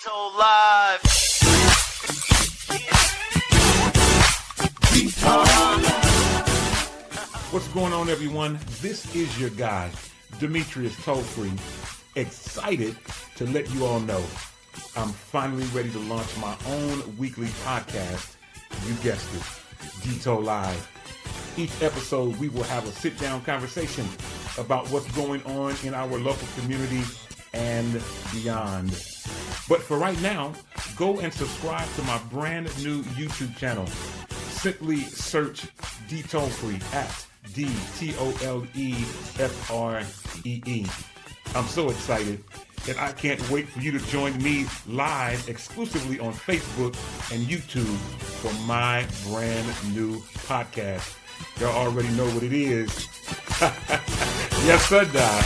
Dito Live. What's going on, everyone? This is your guy, Demetrius Tollfree, excited to let you all know I'm finally ready to launch my own weekly podcast. You guessed it, Dito Live. Each episode, we will have a sit-down conversation about what's going on in our local community and beyond. But for right now, go and subscribe to my brand new YouTube channel. Simply search Tollfree at DTOLEFREE. I'm so excited and I can't wait for you to join me live exclusively on Facebook and YouTube for my brand new podcast. Y'all already know what it is. Yes, sir, Doc.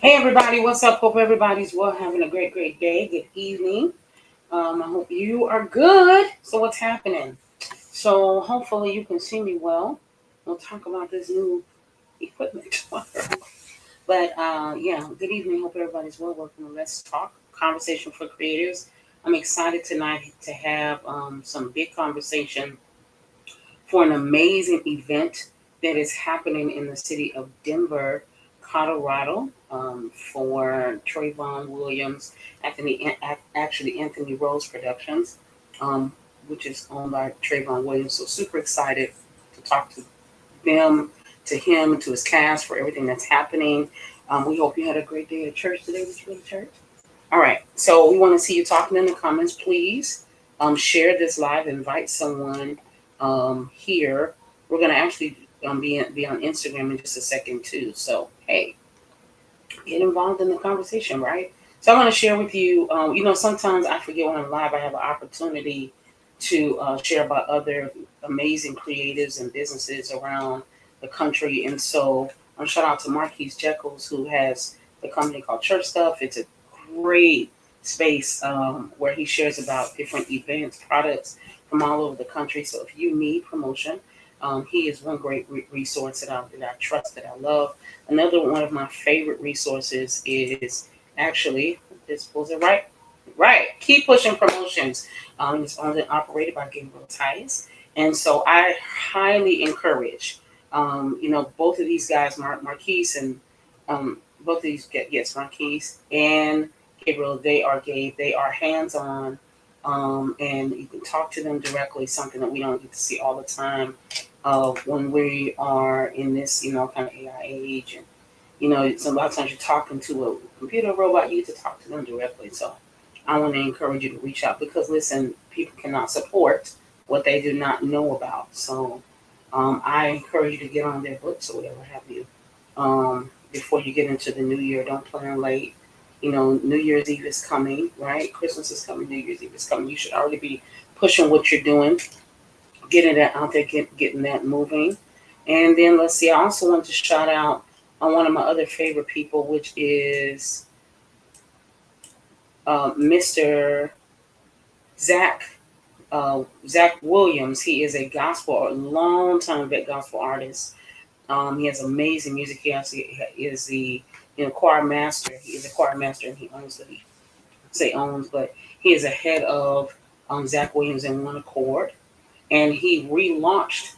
Hey everybody, what's up? Hope everybody's well, having a great day, good evening. I hope you are good. So what's happening? So hopefully you can see me well. We'll talk about this new equipment tomorrow. But yeah, good evening. Hope everybody's well. Welcome to Let's Talk, Conversation for Creators. I'm excited tonight to have some big conversation for an amazing event that is happening in the city of Denver, Colorado, for Travon Williams, Anthony Rose Productions, which is owned by Travon Williams. So super excited to talk to them, to him, and to his cast for everything that's happening. We hope you had a great day at church today. Did you go to church? All right. So we want to see you talking in the comments, please. Share this live. Invite someone here. We're going to actually be on Instagram in just a second too. So, hey, get involved in the conversation, right? So I want to share with you, sometimes I forget when I'm live, I have an opportunity to share about other amazing creatives and businesses around the country. And so shout out to Marquise Jekyll's, who has the company called Church Stuff. It's a great space where he shares about different events, products from all over the country. So if you need promotion, he is one great resource that I trust, that I love. Another one of my favorite resources is actually, this was it right? Keep Pushing Promotions. It's owned and operated by Gabriel Tice. And so I highly encourage, both of these guys, Marquise and Marquise and Gabriel, they are hands-on. And you can talk to them directly, something that we don't get to see all the time when we are in this, kind of AI age. And, so a lot of times you're talking to a computer robot, you get to talk to them directly. So I want to encourage you to reach out because, listen, people cannot support what they do not know about. So I encourage you to get on their books or whatever have you before you get into the new year. Don't plan late. New Year's Eve is coming, right? Christmas is coming, New Year's Eve is coming. You should already be pushing what you're doing, getting that out there, getting that moving. And then let's see, I also want to shout out on one of my other favorite people, which is Mr. Zach Williams. He is a long-time gospel artist. He has amazing music. He is the choir master. He is a choir master, and he but he is a head of Zach Williams and One Accord, and he relaunched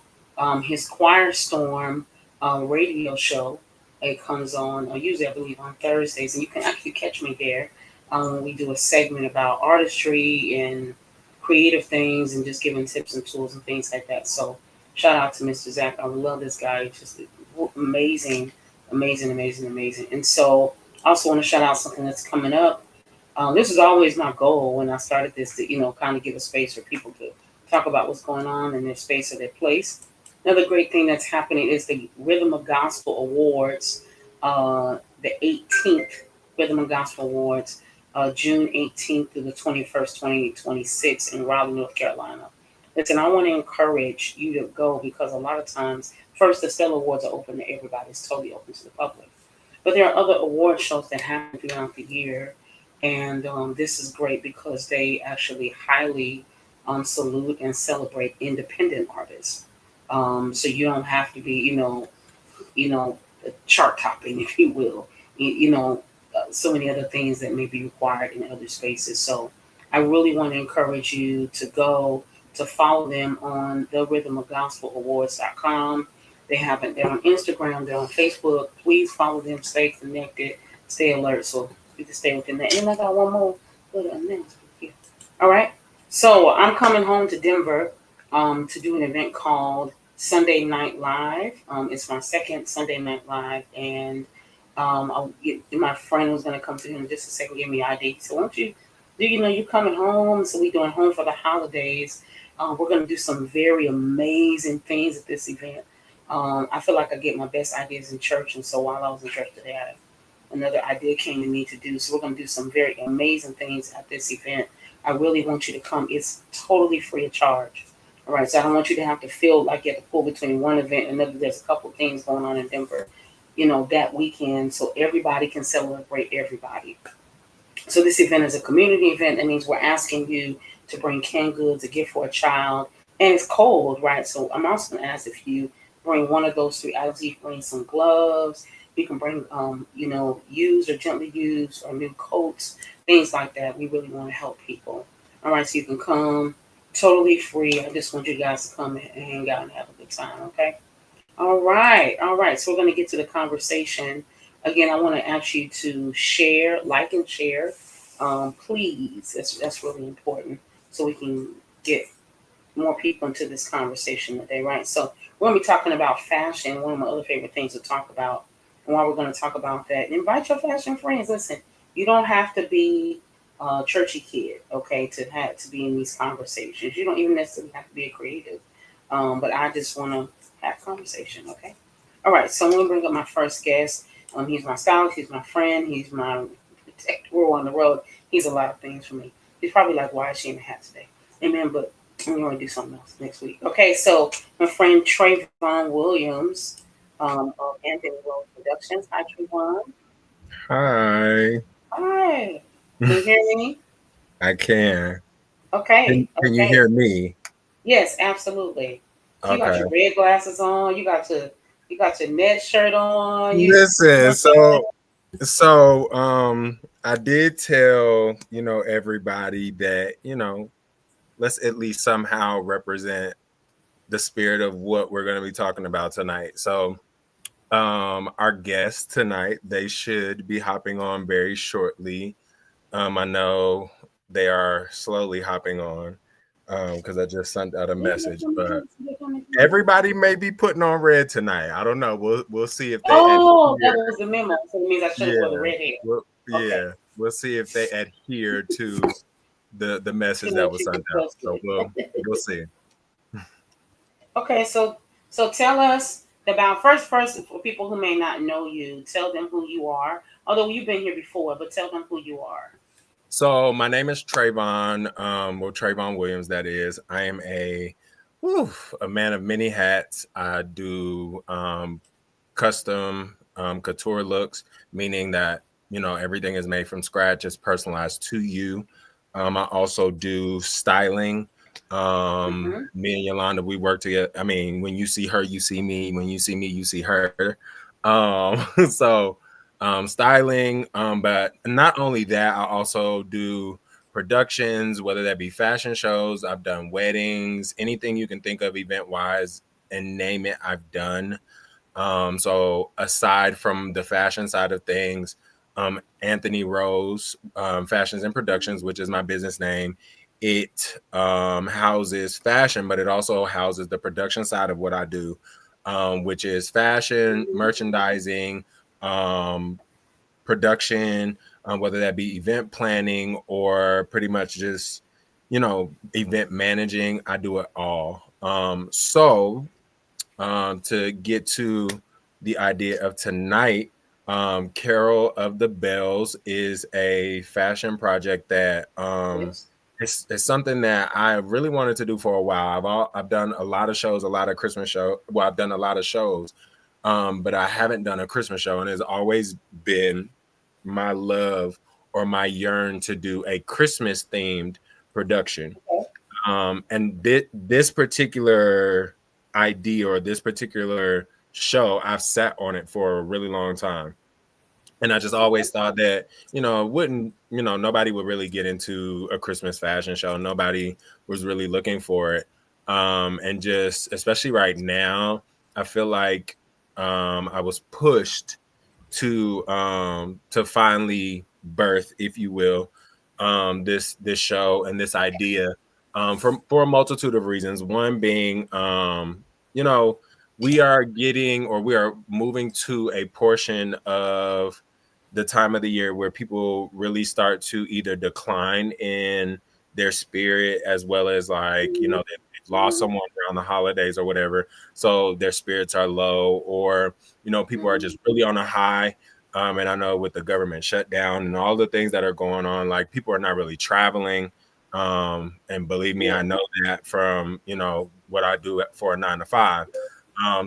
his Choir Storm radio show. It comes on usually, I believe, on Thursdays, and you can actually catch me there when we do a segment about artistry and creative things and just giving tips and tools and things like that. So shout out to Mr. Zach. I love this guy. He's just amazing. And so I also want to shout out something that's coming up. This is always my goal when I started this, to kind of give a space for people to talk about what's going on in their space or their place. Another great thing that's happening is the Rhythm of Gospel Awards, the 18th Rhythm of Gospel Awards, June 18th through the 21st, 2026 in Raleigh, North Carolina. Listen, I want to encourage you to go because a lot of times, first, the Stellar Awards are open to everybody. It's totally open to the public. But there are other award shows that happen throughout the year. And this is great because they actually highly salute and celebrate independent artists. So you don't have to be, you know, chart topping, if you will. So many other things that may be required in other spaces. So I really want to encourage you to go to follow them on the Rhythm of Gospel Awards.com. They're on Instagram, they're on Facebook. Please follow them, stay connected, stay alert so you can stay within that. And I got one more little announcement here. All right. So I'm coming home to Denver to do an event called Sunday Night Live. It's my second Sunday Night Live, and my friend was going to come to him in just a second, give me ID. So won't you, you're coming home, so we're doing home for the holidays. We're going to do some very amazing things at this event. I feel like I get my best ideas in church, and so while I was in church today, another idea came to me to do. So we're going to do some very amazing things at this event. I really want you to come. It's totally free of charge. All right, so I don't want you to have to feel like you have to pull between one event and another. There's a couple things going on in Denver, that weekend, so everybody can celebrate everybody. So this event is a community event. That means we're asking you to bring canned goods, a gift for a child, and it's cold, right? So I'm also going to ask if you bring one of those three items. You can bring some gloves. You can bring, used or gently used or new coats, things like that. We really want to help people. All right, so you can come totally free. I just want you guys to come and hang out and have a good time, okay? All right, all right. So we're going to get to the conversation. Again, I want to ask you to share, like, and share, please. That's really important, so we can get more people into this conversation today, right? So we're going to be talking about fashion, one of my other favorite things to talk about. And while we're going to talk about that, invite your fashion friends. Listen, you don't have to be a churchy kid, okay, to be in these conversations. You don't even necessarily have to be a creative. But I just want to have conversation, okay? All right, so I'm going to bring up my first guest. He's my stylist, he's my friend, he's my protector. We're on the road. He's a lot of things for me. He's probably like, why is she in the hat today? Amen, but we're going to do something else next week. Okay, so my friend Travon Williams of Anthony Rose Productions. Hi, Trayvon. Hi. Hi. Can you hear me? I can. Okay, Can you okay. hear me? Yes, absolutely. So you got Okay. your red glasses on. You got your net shirt on. You know Listen, what I'm saying? so I did tell, everybody that, let's at least somehow represent the spirit of what we're going to be talking about tonight. So our guests tonight, they should be hopping on very shortly. I know they are slowly hopping on because I just sent out a message, but everybody may be putting on red tonight. I don't know. We'll see if they Oh, that adhere. was the memo. So it means I should have wore the Yeah, red hair. Okay. we'll see if they adhere to the To message that what was you sent out. So requested. we'll see. Okay, so tell us about first for people who may not know you, tell them who you are. Although you've been here before, but tell them who you are. So my name is Travon, Travon Williams. That is, I am a man of many hats. I do custom couture looks, meaning that everything is made from scratch. It's personalized to you. I also do styling. Mm-hmm. Me and Yolanda, we work together. I mean, when you see her, you see me. When you see me, you see her. So styling. But not only that, I also do productions, whether that be fashion shows. I've done weddings, anything you can think of event wise and name it, I've done. So aside from the fashion side of things, Anthony Rose Fashions and Productions, which is my business name, it houses fashion, but it also houses the production side of what I do, which is fashion, merchandising, um, production, whether that be event planning or pretty much just, event managing. I do it all. To get to the idea of tonight, Carol of the Bells is a fashion project that Yes. It's something that I really wanted to do for a while. I've done a lot of shows, a lot of Christmas show. Well, I've done a lot of shows, but I haven't done a Christmas show, and it's always been my love or my yearn to do a Christmas themed production. Okay. And this particular idea or this particular show, I've sat on it for a really long time. And I just always thought that, nobody would really get into a Christmas fashion show. Nobody was really looking for it. And just, especially right now, I feel like I was pushed to finally birth, if you will, this show and this idea for a multitude of reasons. One being, you know, we are getting or we are moving to a portion of the time of the year where people really start to either decline in their spirit as well as like, they've lost someone around the holidays or whatever. So their spirits are low, or, people are just really on a high. And I know with the government shutdown and all the things that are going on, like people are not really traveling. And believe me, I know that from, what I do for a 9 to 5.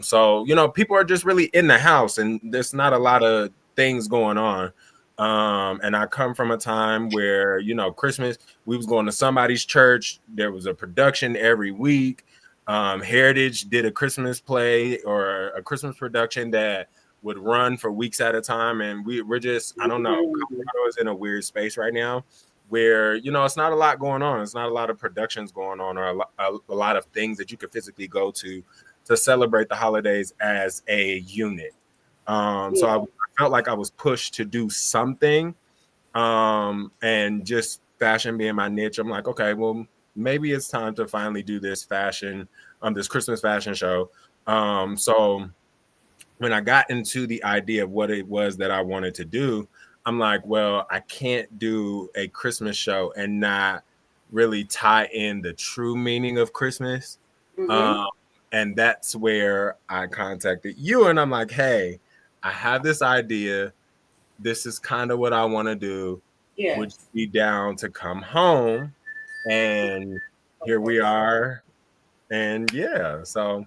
So, people are just really in the house and there's not a lot of things going on. And I come from a time where, Christmas, we was going to somebody's church. There was a production every week. Heritage did a Christmas play or a Christmas production that would run for weeks at a time. And we're just, I don't know, Colorado is in a weird space right now where, it's not a lot going on. It's not a lot of productions going on or a lot of things that you could physically go to celebrate the holidays as a unit. So I felt like I was pushed to do something, and just fashion being my niche. I'm like, okay, well, maybe it's time to finally do this this Christmas fashion show. So when I got into the idea of what it was that I wanted to do, I'm like, well, I can't do a Christmas show and not really tie in the true meaning of Christmas. And that's where I contacted you and I'm like, hey, I have this idea. This is kind of what I want to do. Would Yes. you be down to come home? And here we are. And yeah, so.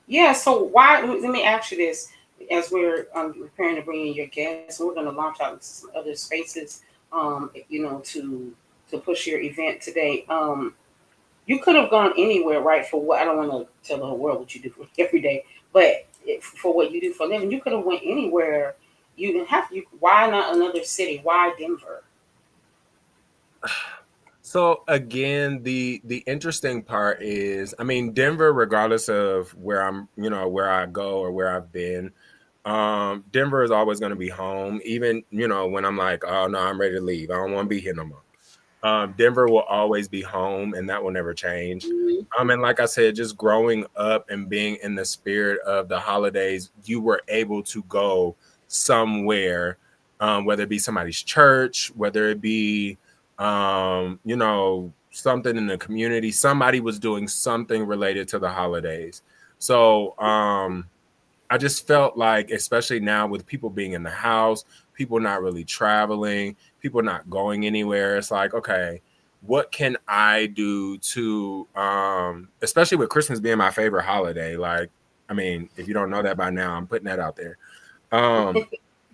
Yeah, so why, let me ask you this, as we're preparing to bring in your guests, we're going to launch out some other spaces, to push your event today. You could have gone anywhere, right? For what, I don't want to tell the whole world what you do for every day, but for what you do for a living, you could have went anywhere. You didn't have to. Why not another city? Why Denver? So again, the interesting part is, I mean, Denver, regardless of where I'm, where I go or where I've been, Denver is always going to be home. Even, when I'm like, oh no, I'm ready to leave. I don't want to be here no more. Denver will always be home, and that will never change. And like I said, just growing up and being in the spirit of the holidays, you were able to go somewhere, whether it be somebody's church, whether it be, something in the community. Somebody was doing something related to the holidays. So I just felt like, especially now with people being in the house, people not really traveling, people not going anywhere, it's like, okay, what can I do to, especially with Christmas being my favorite holiday? Like, I mean, if you don't know that by now, I'm putting that out there.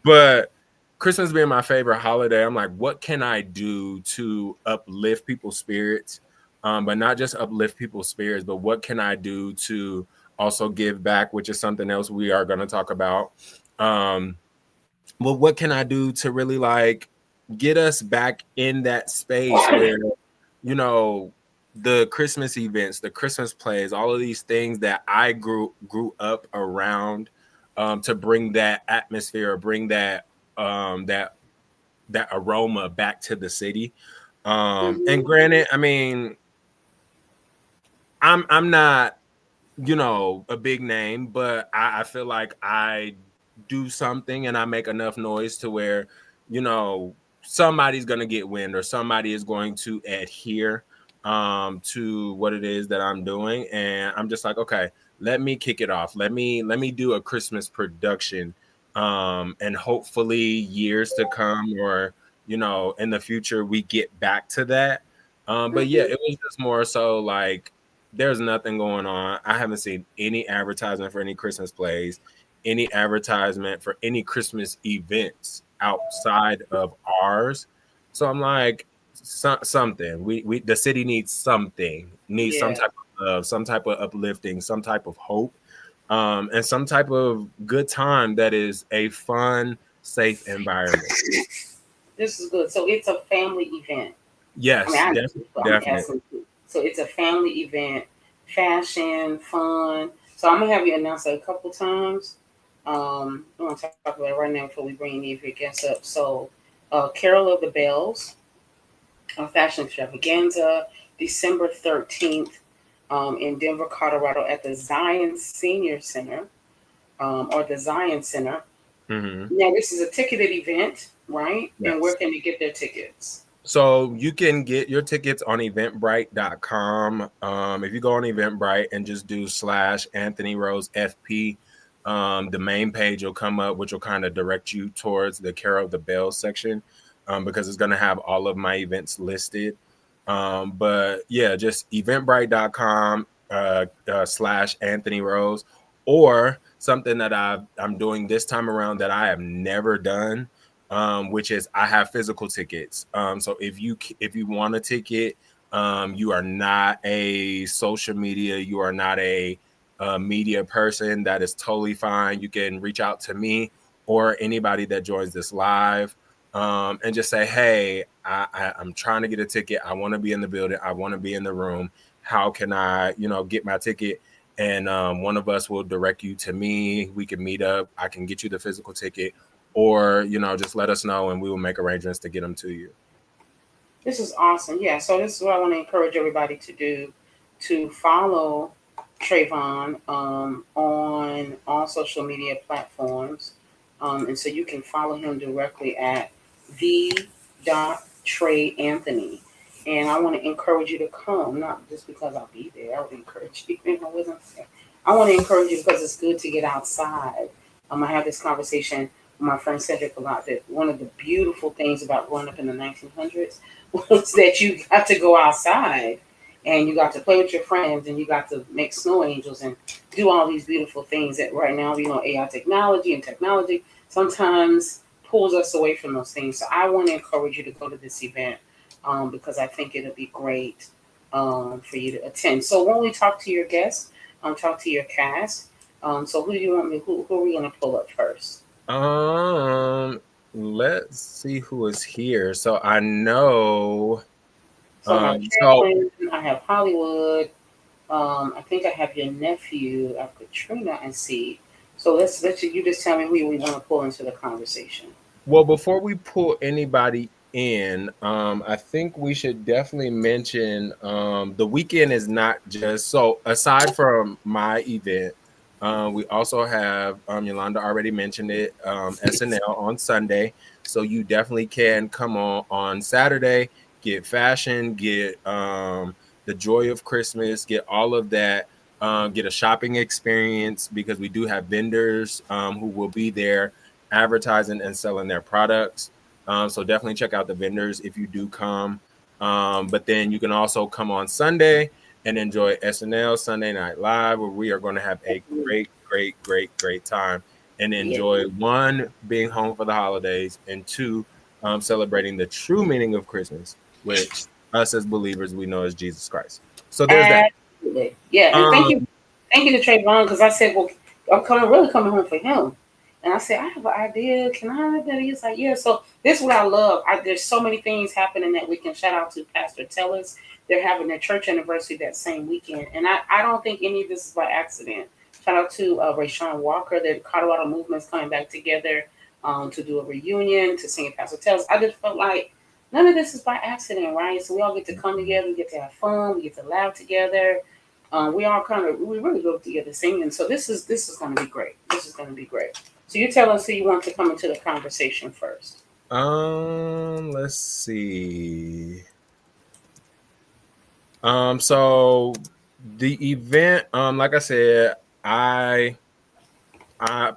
But Christmas being my favorite holiday, I'm like, what can I do to uplift people's spirits? But not just uplift people's spirits, but what can I do to also give back, which is something else we are going to talk about. Well, what can I do to really like get us back in that space where, the Christmas events, the Christmas plays, all of these things that I grew up around, to bring that atmosphere, or bring that that aroma back to the city. And granted, I mean, I'm not, a big name, but I feel like I do something and I make enough noise to where, somebody's gonna get wind or somebody is going to adhere to what it is that I'm doing. And I'm just like, okay, let me kick it off. Let me do a Christmas production. And hopefully years to come, or in the future we get back to that. But yeah, it was just more so like there's nothing going on. I haven't seen any advertisement for any Christmas plays, any advertisement for any Christmas events outside of ours. So I'm like, something. We the city needs something, needs some Yeah. type of love, some type of uplifting, some type of hope, and some type of good time that is a fun, safe environment. This is good. So it's a family event. I mean, Yes, I know, definitely, but I'm definitely. asking you. So it's a family event, fashion, fun. So I'm gonna have you announce it a couple times. I'm gonna talk about it right now before we bring any of your guests up. So, Carol of the Bells, fashion extravaganza, December 13th, in Denver, Colorado, at the Zion Senior Center, or the Zion Center. Hmm. Now, this is a ticketed event, right? And where Yes. can they get their tickets? So you can get your tickets on eventbrite.com. If you go on Eventbrite and just do /AnthonyRoseFP, the main page will come up, which will kind of direct you towards the Care of the Bells section, because it's going to have all of my events listed. But yeah, just eventbrite.com /AnthonyRose, or something that I'm doing this time around that I have never done, which is I have physical tickets. So if you want a ticket, you are not a social media, you are not a media person, that is totally fine. You can reach out to me or anybody that joins this live, and just say, hey, I'm trying to get a ticket. I want to be in the building. I want to be in the room. How can I, get my ticket? And one of us will direct you to me. We can meet up. I can get you the physical ticket, or just let us know and we will make arrangements to get them to you. This is awesome. Yeah. So this is what I want to encourage everybody to do, to follow Travon, on all social media platforms. And so you can follow him directly at the Trey Anthony. And I want to encourage you to come, not just because I'll be there. I would encourage you. I wasn't there. I want to encourage you because it's good to get outside. I had this conversation with my friend Cedric about that. One of the beautiful things about growing up in the 1900s was that you got to go outside and you got to play with your friends and you got to make snow angels and do all these beautiful things that right now, AI technology sometimes pulls us away from those things. So I want to encourage you to go to this event, because I think it'll be great, for you to attend. So when we talk to your guests, talk to your cast, so who do you want me, who are we going to pull up first? Um, let's see who is here. So I know. So I have So Carolyn, I have Hollywood. I think I have your nephew, Katrina, and C. So let's you just tell me who we want to pull into the conversation. Well, before we pull anybody in, I think we should definitely mention, the weekend is not just so. Aside from my event, we also have, Yolanda already mentioned it, SNL on Sunday. So you definitely can come on Saturday, get fashion, get the joy of Christmas, get all of that. Get a shopping experience, because we do have vendors who will be there advertising and selling their products. So definitely check out the vendors if you do come. But then you can also come on Sunday and enjoy SNL Sunday Night Live, where we are going to have a great, great, great, great time and Yeah. enjoy, one, being home for the holidays, and two, celebrating the true meaning of Christmas, which us as believers we know as Jesus Christ. So there's that. Absolutely. Yeah, and Um, thank you to Trayvon, because I said, well, I'm really coming home for him. And I said, I have an idea. Can I have that? He's like, yeah. So this is what I love. There's so many things happening that we can shout out to Pastor Tellers. They're having their church anniversary that same weekend. And I don't think any of this is by accident. Shout out to Rayshawn Walker. The Colorado movement's coming back together, to do a reunion, to sing at Pastor Tellers. I just felt like none of this is by accident, right? So we all get to come together, we get to have fun, we get to laugh together. We really go together singing. So this is going to be great. This is going to be great. So you tell us who you want to come into the conversation first. let's see. So the event, like I said, I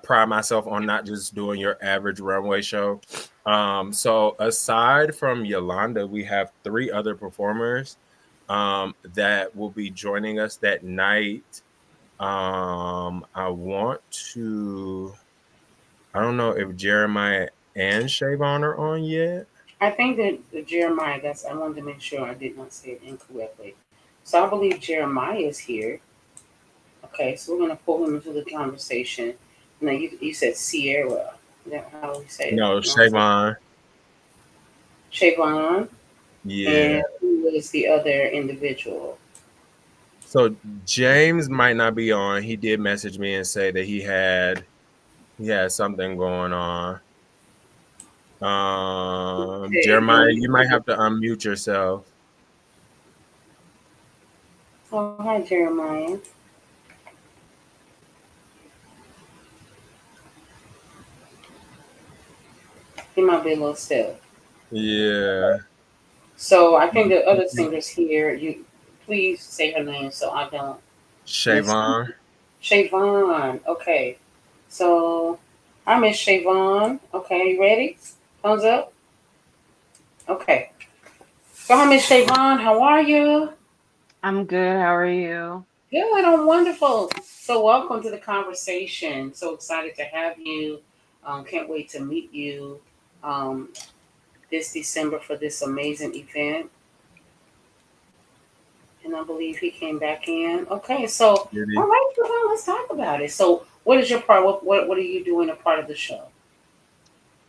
pride myself on not just doing your average runway show. So aside from Yolanda, we have three other performers that will be joining us that night. I want to. I don't know if Jeremiah and Shayvon are on yet. I think that Jeremiah, I wanted to make sure I did not say it incorrectly. So I believe Jeremiah is here. Okay, so we're going to pull him into the conversation. Now, you said Sierra. Is that how we say it? No, Pronounce it? Shayvon. Shavon. Yeah. And who is the other individual? So James might not be on. He did message me and say that he had something going on. Okay, Jeremiah, then. you might have to unmute yourself. Oh, hi, Jeremiah. He might be a little still. Yeah. So I think the other singers here, you please say her name so I don't miss Shayvon. Shayvon. Okay. So I miss Shayvon. Okay, you ready? Thumbs up. Okay. So I miss Shayvon. How are you? I'm good. How are you? Good. I'm wonderful. So welcome to the conversation. So excited to have you. Can't wait to meet you um, this December for this amazing event. And I believe he came back in. Okay, so all right, well, let's talk about it. So, what is your part? What are you doing a part of the show?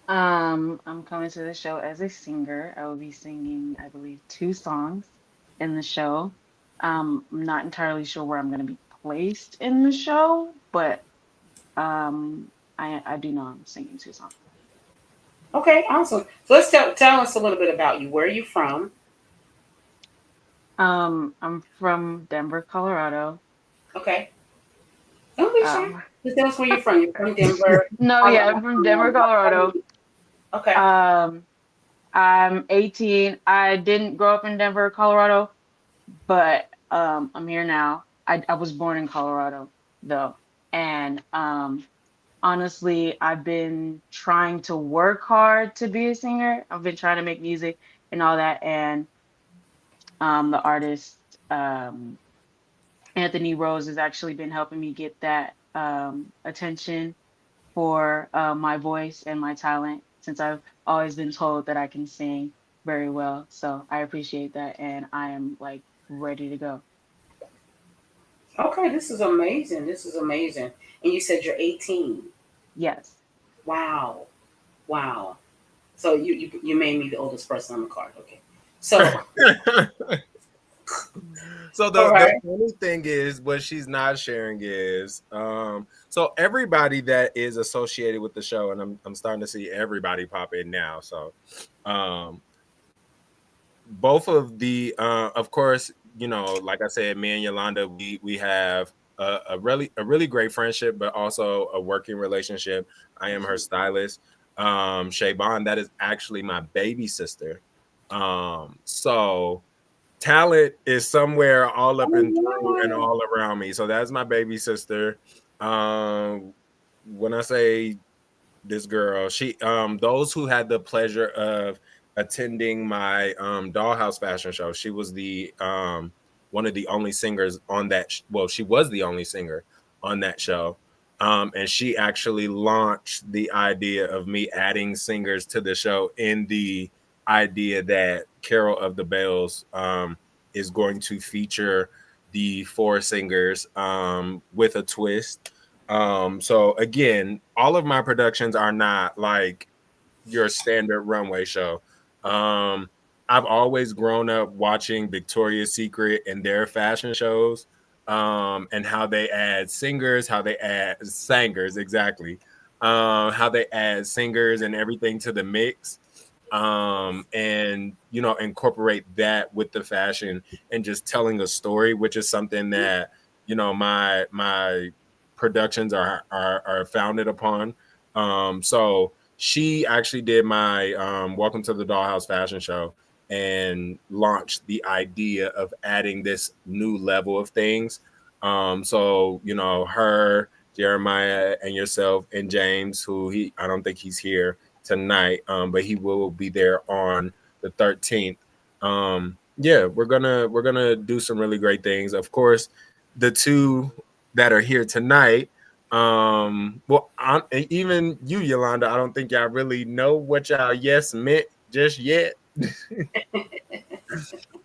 I'm coming to the show as a singer. I will be singing, I believe, two songs in the show. I'm not entirely sure where I'm going to be placed in the show, but I do know I'm singing two songs. Okay, awesome. So let's tell us a little bit about you. Where are you from? I'm from Denver, Colorado. Okay, don't be shy. Um, Just tell us where you're from. You're from Denver. no, yeah, I'm from Denver, Colorado. Okay, Um, I'm 18. I didn't grow up in Denver, Colorado, but I'm here now. I was born in Colorado though, and honestly, I've been trying to work hard to be a singer. I've been trying to make music and all that, and the artist um, Anthony Rose has actually been helping me get that attention for my voice and my talent, since I've always been told that I can sing very well. So I appreciate that, and I am like ready to go. okay. This is amazing. This is amazing. And you said you're 18. Yes. Wow, wow. So you made me the oldest person on the card. Okay. So So all the right. funny thing is, what she's not sharing is, so everybody that is associated with the show, and I'm starting to see everybody pop in now. So, um, both of the, of course, like I said, me and Yolanda, we have a really great friendship, but also a working relationship. I am her stylist. Shayvon, that is actually my baby sister. So talent is somewhere all up and through and Oh, all around me. So that's my baby sister. When I say this girl, she those who had the pleasure of attending my Dollhouse fashion show, she was the one of the only singers on that well, she was the only singer on that show. And she actually launched the idea of me adding singers to the show, in the idea that Carol of the Bells is going to feature the four singers with a twist. So again, all of my productions are not like your standard runway show. Um, I've always grown up watching Victoria's Secret and their fashion shows, and how they add singers, how they add singers, exactly, how they add singers and everything to the mix, and incorporate that with the fashion and just telling a story, which is something that my productions are founded upon. So she actually did my Welcome to the Dollhouse fashion show and launched the idea of adding this new level of things. So her, Jeremiah, and yourself and James, who I don't think he's here tonight, but he will be there on the 13th. Yeah, we're gonna do some really great things. Of course, the two that are here tonight. Even you, Yolanda, I don't think y'all really know what y'all yes meant just yet.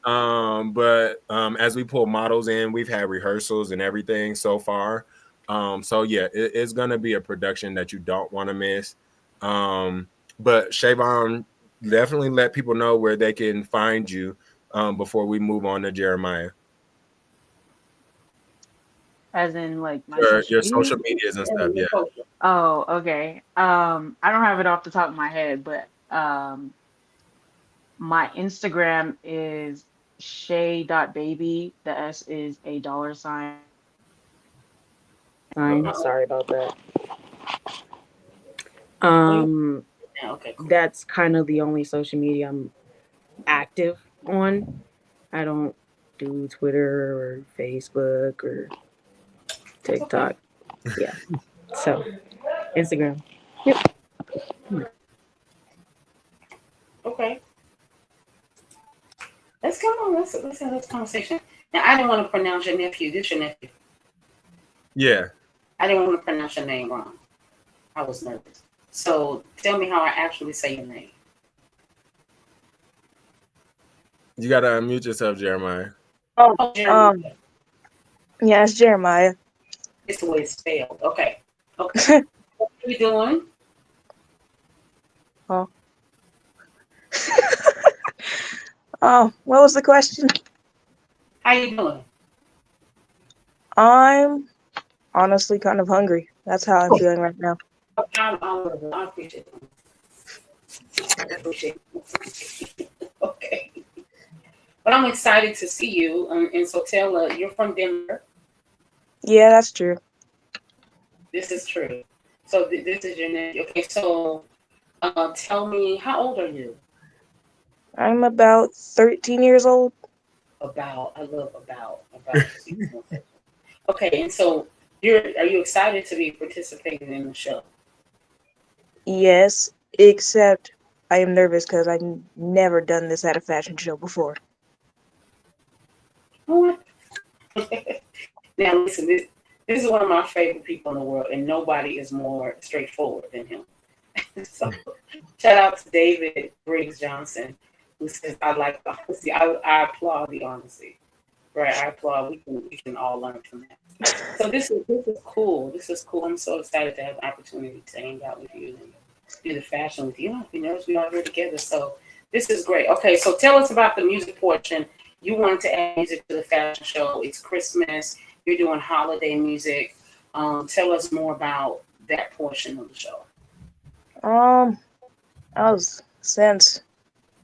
But as we pull models in, we've had rehearsals and everything so far. So yeah, it's gonna be a production that you don't want to miss. But Shayvon, definitely let people know where they can find you before we move on to Geremiah. As in like my Your social social media. medias and stuff, yeah. Oh, okay. I don't have it off the top of my head, but my Instagram is shay.baby. The S is a $sign. Sorry about that. Okay, cool. That's kind of the only social media I'm active on. I don't do Twitter or Facebook or TikTok. Yeah. So Instagram. Yep. Okay. Let's go on. Let's have this conversation. Now, I didn't want to pronounce your nephew. This your nephew. Yeah. I didn't want to pronounce your name wrong. I was nervous. So tell me how I actually say your name. You gotta unmute yourself, Geremiah. Oh, Jeremiah. Yeah, it's Geremiah. It's the way it's spelled. Okay. Okay. What are you doing? Oh. What was the question? How you doing? I'm honestly kind of hungry. That's how I'm feeling right now. I appreciate it. I appreciate it. Okay. But I'm excited to see you. And so tell, you're from Denver. Yeah, that's true. This is true. So this is your nephew. Okay, so tell me, how old are you? I'm about 13 years old. I love about. Okay, and so are you excited to be participating in the show? Yes, except I am nervous because I've never done this at a fashion show before. What? Now listen, this is one of my favorite people in the world, and nobody is more straightforward than him. So shout out to David Briggs Johnson, who says, I like the honesty. I applaud the honesty. Right, I applaud. We can all learn from that. So this is cool. This is cool. I'm so excited to have the opportunity to hang out with you and do the fashion with you. You know, we all here together. So this is great. Okay, so tell us about the music portion. You wanted to add music to the fashion show. It's Christmas. You're doing holiday music. Tell us more about that portion of the show. Since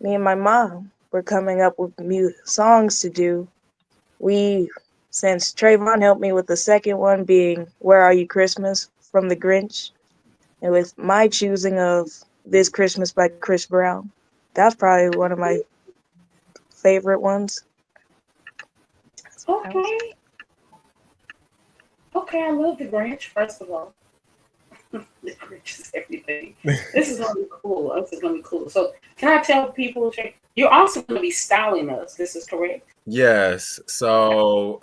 me and my mom were coming up with new songs to do, since Travon helped me with the second one being Where Are You Christmas from The Grinch, and with my choosing of This Christmas by Chris Brown, that's probably one of my favorite ones. Okay. Okay, I love The Grinch, first of all. The Grinch is everything. This is going to be cool. This is going to be cool. So can I tell people, you're also going to be styling us. This is correct? Yes. So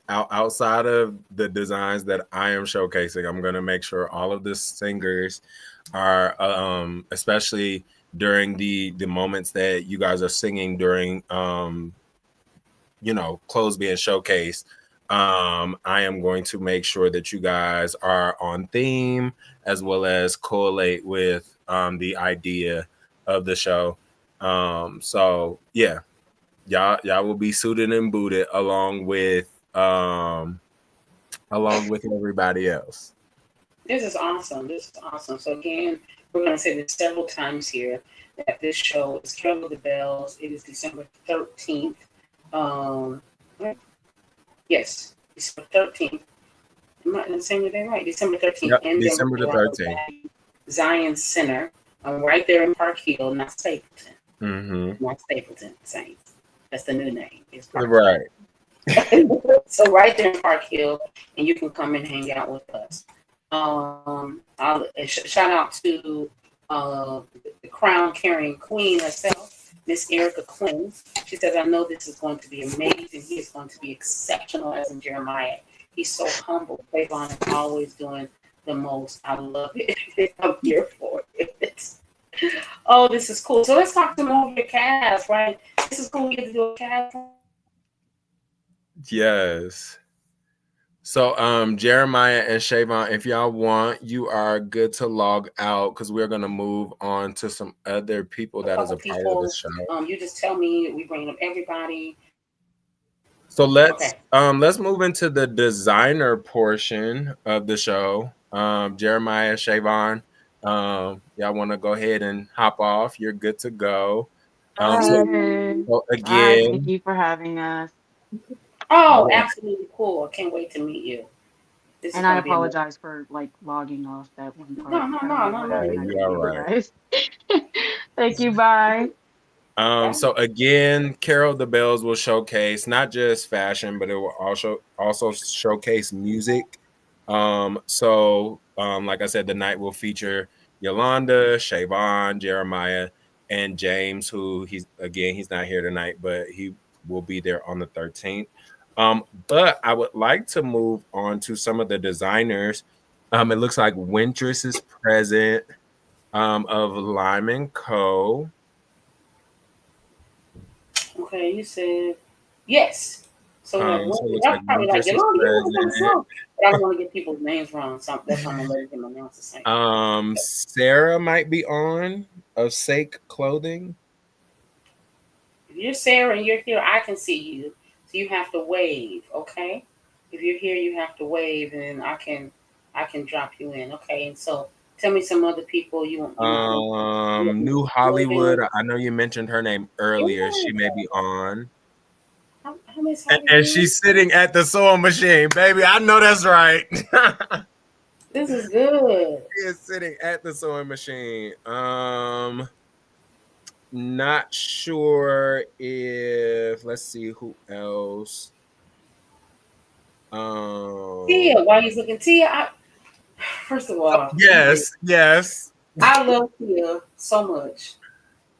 outside of the designs that I am showcasing, I'm going to make sure all of the singers are, especially during the moments that you guys are singing during, clothes being showcased. I am going to make sure that you guys are on theme as well as correlate with the idea of the show. So yeah, y'all will be suited and booted along with everybody else. This is awesome. So again, we're going to say this several times here that this show is Carol of the Bells. It is December 13th. Yes, December 13th. Am I saying the day right? December 13th. Yep, December the 13th. Zion Center. Right there in Park Hill, not Stapleton. Mm-hmm. Not Stapleton Saints. That's the new name. It's Park right. So right there in Park Hill, and you can come and hang out with us. Shout out to the crown carrying queen herself, Miss Erica Quinn. She says, I know this is going to be amazing. He is going to be exceptional as in Jeremiah. He's so humble. Trayvon is always doing the most. I love it. I'm here for it. Oh, this is cool. So let's talk to more of your cast, right? This is cool. We get to do a cast. Yes. So Jeremiah and Shayvon, if y'all want, you are good to log out because we're gonna move on to some other people that is a part of the show. You just tell me, we bring up everybody. So let's move into the designer portion of the show. Jeremiah, Shayvon, y'all want to go ahead and hop off? You're good to go. Okay. So Bye. Thank again, you for having us. Oh, absolutely cool. I can't wait to meet you. This is And I going to be amazing. apologize for like logging off that one part. No, I don't know what happened. I you couldn't all hear you right. guys. Thank you. Bye. So again, Carol of the Bells will showcase not just fashion, but it will also showcase music. Like I said, the night will feature Yolanda, Shayvon, Jeremiah, and James, who he's not here tonight, but he will be there on the 13th. But I would like to move on to some of the designers. It looks like Wintress is present, of Lyman Co. Okay, you said yes. So we have one. So it looks That's like probably like Wintress is Yolanda. You want to present. song, but I don't want to get people's names wrong. So that's why I'm gonna let him announce the same. Sarah might be on of Sake Clothing. If you're Sarah and you're here, I can see you. So you have to wave, okay? If you're here, you have to wave, and I can drop you in, okay? And so tell me some other people you might want. New Hollywood. I know you mentioned her name earlier. She may be Yeah. on. How Miss And Hollywood? she's sitting at the sewing machine, baby. I know that's right. This is good. She is sitting at the sewing machine. Not sure if, let's see who else. Tia, while he's looking, Tia, first of all, Yes. I love Tia so much.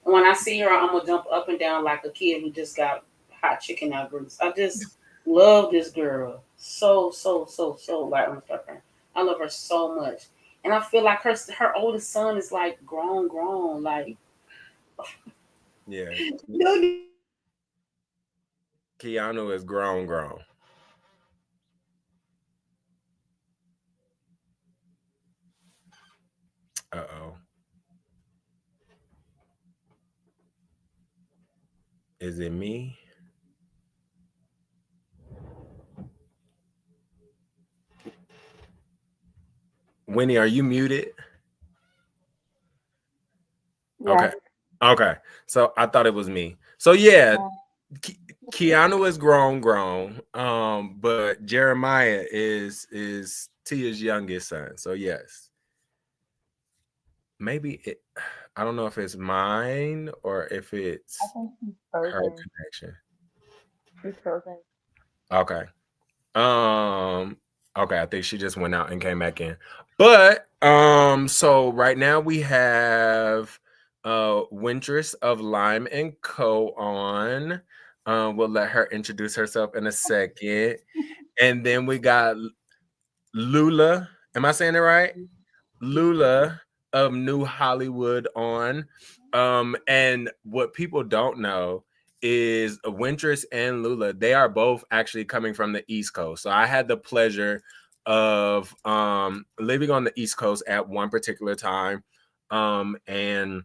When I see her, I'm gonna jump up and down like a kid who just got hot chicken out grease. I just love this girl so like I'm sorry. I love her so much, and I feel like her oldest son is like grown like. Yeah. No, Keanu is grown. Uh-oh. Is it me? Winnie, are you muted? Yeah. Okay. So I thought it was me. So yeah, Keanu is grown. But Jeremiah is Tia's youngest son. So yes. Maybe I don't know if it's mine or if it's her connection. She's frozen. Okay. Okay, I think she just went out and came back in. But so right now we have Wintress of Lime and Co on. We'll let her introduce herself in a second. And then we got Lula. Am I saying it right? Lula of New Hollywood on. And what people don't know is Wintress and Lula, they are both actually coming from the East Coast. So I had the pleasure of living on the East Coast at one particular time. And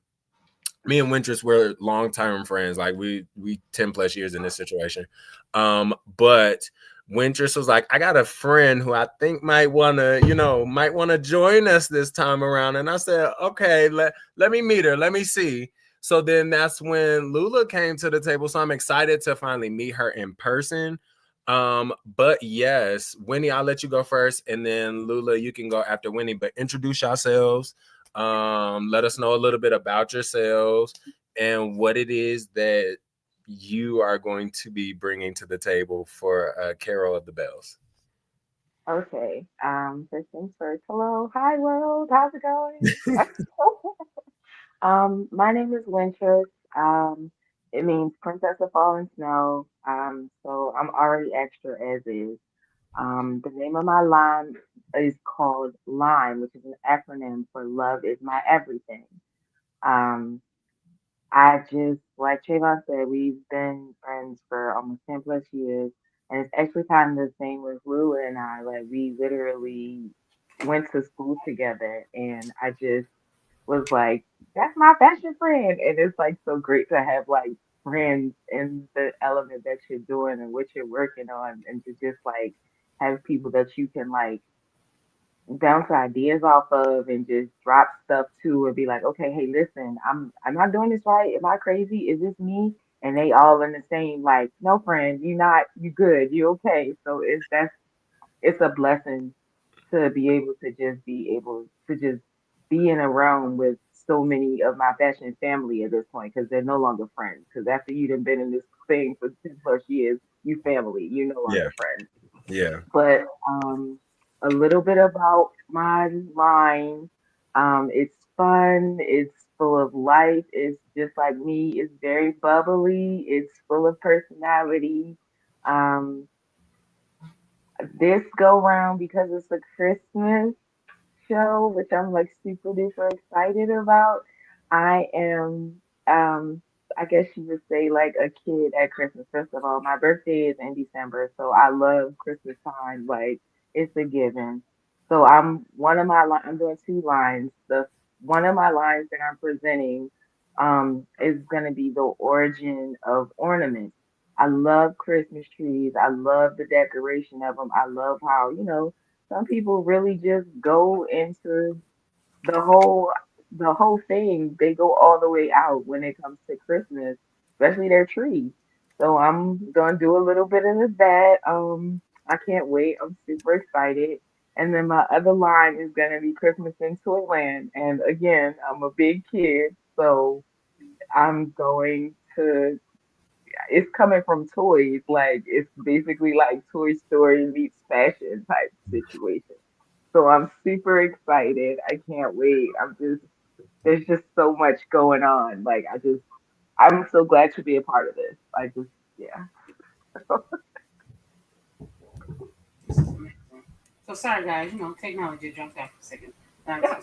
me and Wintress were longtime friends. Like we 10 plus years in this situation. But Wintress was like, I got a friend who I think might want to join us this time around. And I said, okay, let me meet her. Let me see. So then that's when Lula came to the table. So I'm excited to finally meet her in person. But yes, Winnie, I'll let you go first. And then Lula, you can go after Winnie, but introduce yourselves. Let us know a little bit about yourselves and what it is that you are going to be bringing to the table for Carol of the Bells. Okay. First things first. Hello. Hi, world. How's it going? My name is Wintress. It means Princess of Fallen Snow. So I'm already extra as is. The name of my line is called LIME, which is an acronym for Love is My Everything. Um, I just, like Trayvon said, we've been friends for almost 10 plus years. And it's actually kind of the same with Lou and I. Like, we literally went to school together, and I just was like, that's my fashion friend. And it's like so great to have like friends in the element that you're doing and what you're working on, and to just like have people that you can like bounce ideas off of and just drop stuff to and be like, okay, hey, listen, I'm not doing this right. Am I crazy? Is this me? And they all in the same like, no, friend, you not, you good, you okay. So it's a blessing to be able to just be in a realm with so many of my fashion family at this point, because they're no longer friends. Because after you done been in this thing for 10 plus years, you family, you no Yeah, longer friends. yeah, But a little bit about my line. It's fun. It's full of life. It's just like me. It's very bubbly. It's full of personality. Um, this go round, because it's a Christmas show, which I'm like super duper excited about. I am, I guess you would say like a kid at Christmas. First of all, my birthday is in December, so I love Christmas time. Like it's a given. So I'm doing two lines. The one of my lines that I'm presenting, is gonna be the origin of ornaments. I love Christmas trees. I love the decoration of them. I love how, some people really just go into the whole the whole thing. They go all the way out when it comes to Christmas, especially their trees. So I'm gonna do a little bit of that. I can't wait. I'm super excited. And then my other line is gonna be Christmas in Toyland. And again, I'm a big kid, so I'm going to it's coming from toys. Like it's basically like Toy Story meets fashion type situation. So I'm super excited. I can't wait. There's just so much going on. I'm so glad to be a part of this. Yeah. This is amazing. So sorry, guys. Technology jumped out for a second.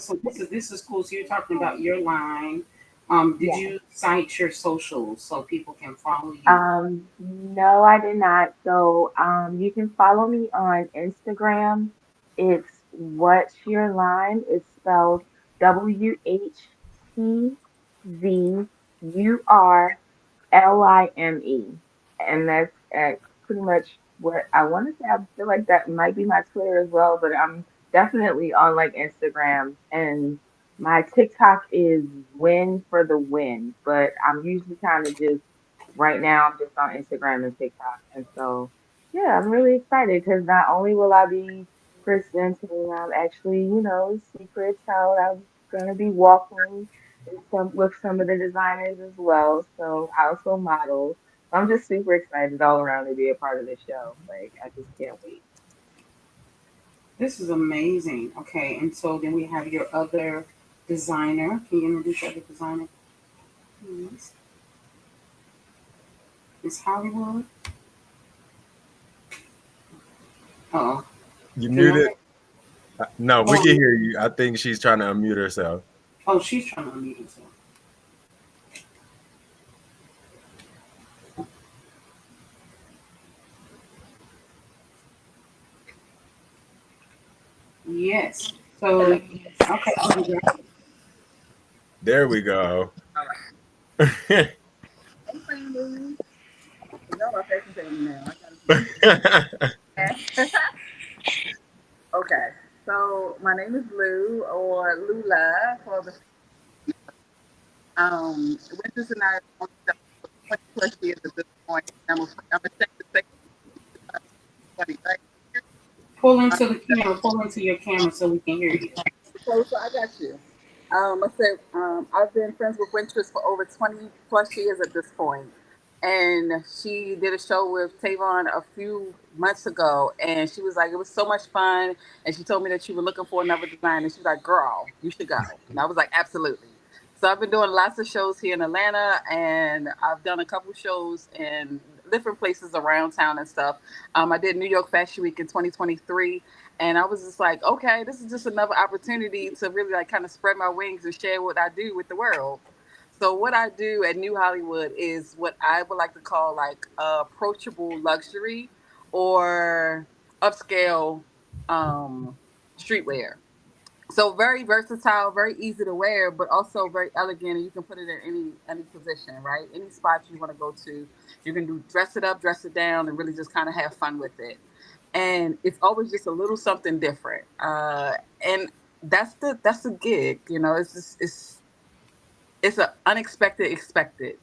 So this is cool. So you're talking about your line. Did Yeah. you cite your socials so people can follow you? No, I did not. So, you can follow me on Instagram. It's What's Your Line. It's spelled WHTVURLIME. And that's at pretty much what I want to say. I feel like that might be my Twitter as well, but I'm definitely on like Instagram, and my TikTok is Win for the Win, but I'm usually kind of just right now I'm just on Instagram and TikTok. And so, yeah, I'm really excited because not only will I be presenting, I'm actually, secrets how I'm gonna be walking with some of the designers as well. So I also model. I'm just super excited all around to be a part of the show. Like I just can't wait. This is amazing. Okay, and so then we have your other designer. Can you introduce your other designer, please? Miss Hollywood. Oh, you can y'all muted. hear? No, we Oh, can hear you. I think she's trying to unmute herself. oh, she's trying to unmute herself. Yes. So, Hello. okay. Oh, yeah. There we go. Hey, family. You know my fashion family now. I gotta be. Okay. So my name is Lou, or Lula for the Winters, and I are on 20 plus years at this point. I'm ashamed to say 20, right? Pull into the camera. Pull into your camera so we can hear you. So I got you. I said I've been friends with Wintress for over 20 plus years at this point. And she did a show with Tavon a few months ago, and she was like, it was so much fun. And she told me that you were looking for another designer. She was like, girl, you should go. And I was like, absolutely. So I've been doing lots of shows here in Atlanta, and I've done a couple shows in different places around town and stuff. I did New York Fashion Week in 2023, and I was just like, okay, this is just another opportunity to really like kind of spread my wings and share what I do with the world. So what I do at New Hollywood is what I would like to call like approachable luxury or upscale streetwear. So very versatile, very easy to wear, but also very elegant, and you can put it in any position, right? Any spot you want to go to, you can do dress it up, dress it down, and really just kind of have fun with it. And it's always just a little something different, and that's the gig, you know. It's just it's an unexpected expected.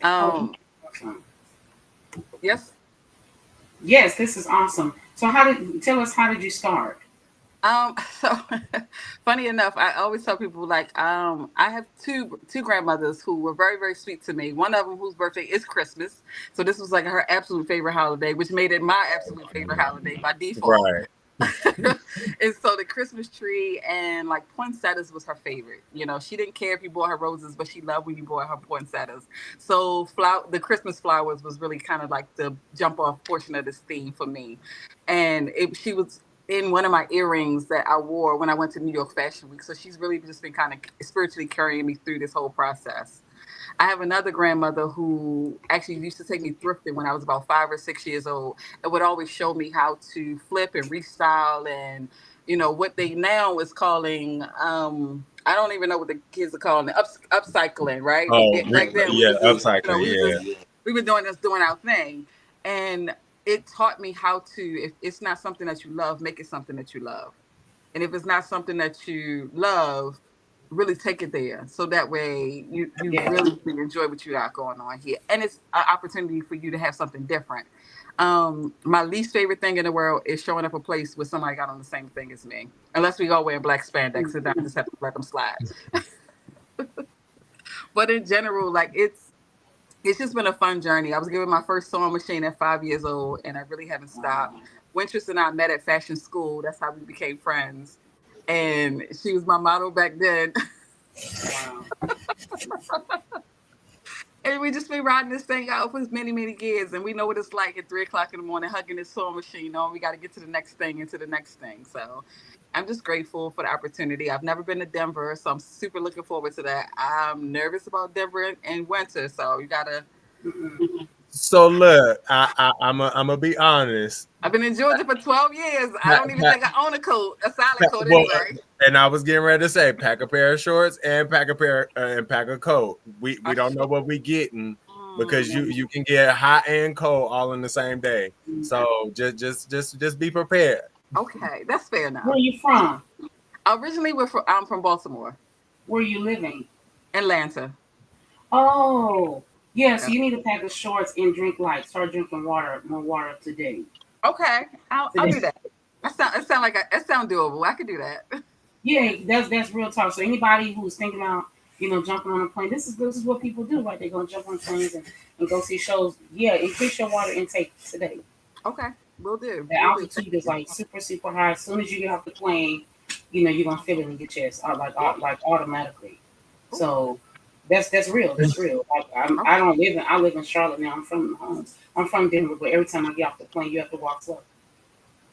Oh, Um, yes. yes, this is awesome. So how did you start? So funny enough, I always tell people like, I have two grandmothers who were very, very sweet to me. One of them whose birthday is Christmas. So this was like her absolute favorite holiday, which made it my absolute favorite holiday by default. Right. And so the Christmas tree and like poinsettias was her favorite. You know, she didn't care if you bought her roses, but she loved when you bought her poinsettias. So the Christmas flowers was really kind of like the jump off portion of this theme for me. And she was in one of my earrings that I wore when I went to New York Fashion Week. So she's really just been kind of spiritually carrying me through this whole process. I have another grandmother who actually used to take me thrifting when I was about 5 or 6 years old, and would always show me how to flip and restyle and, you know, what they now is calling, I don't even know what the kids are calling it, upcycling, right? But Oh, back then, yeah, upcycling. we were doing our thing. And it taught me how to, if it's not something that you love, make it something that you love. And if it's not something that you love, really take it there. So that way you Yeah. really enjoy what you got going on here. And it's an opportunity for you to have something different. My least favorite thing in the world is showing up a place where somebody got on the same thing as me. Unless we all wear black spandex, and I just have to let them slide. But in general, like it's just been a fun journey. I was given my first sewing machine at 5 years old, and I really haven't stopped. Wintress and I met at fashion school. That's how we became friends. And she was my model back then. Wow. And we just been riding this thing out for many, many years. And we know what it's like at 3 o'clock in the morning, hugging this sewing machine on. We got to get to the next thing and to the next thing. So I'm just grateful for the opportunity. I've never been to Denver, so I'm super looking forward to that. I'm nervous about Denver in winter, so you got to. So look, I'm gonna be honest. I've been in Georgia for 12 years. I don't even think I own a coat, a silent coat Well, anyway. And I was getting ready to say, pack a pair of shorts and pack a coat. We don't know what we getting because you can get hot and cold all in the same day. So just be prepared. Okay, that's fair enough. Where are you from? Originally, I'm from Baltimore, Where are you living? Atlanta. Oh, yeah. So you need to pack the shorts and drink light. Start drinking water, more water today. Okay, I'll do that. That sound doable. I could do that. Yeah, that's real talk. So anybody who's thinking about, jumping on a plane, this is what people do, right? They're gonna jump on planes and go see shows. Yeah, increase your water intake today. Okay, will do. The altitude is like super, super high. As soon as you get off the plane, you're gonna feel it in your chest, like automatically. So that's real. That's real. I don't live in. I live in Charlotte now. I'm from home. I'm from Denver, but every time I get off the plane, you have to walk slow.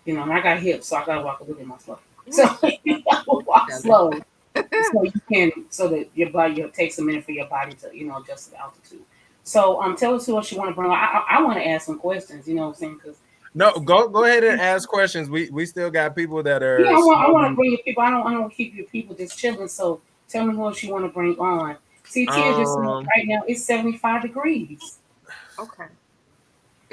And I got hips, so I gotta walk a little bit more slow. So you gotta walk slow, so that your body takes a minute for your body to adjust to the altitude. So tell us who else you want to bring on. I want to ask some questions. You know what I'm saying? Because No, go ahead and ask questions. We still got people that are. Yeah, I want to bring your people. I don't keep your people just chilling. So tell me who else you want to bring on. See, Tia just right now it's 75 degrees. Okay.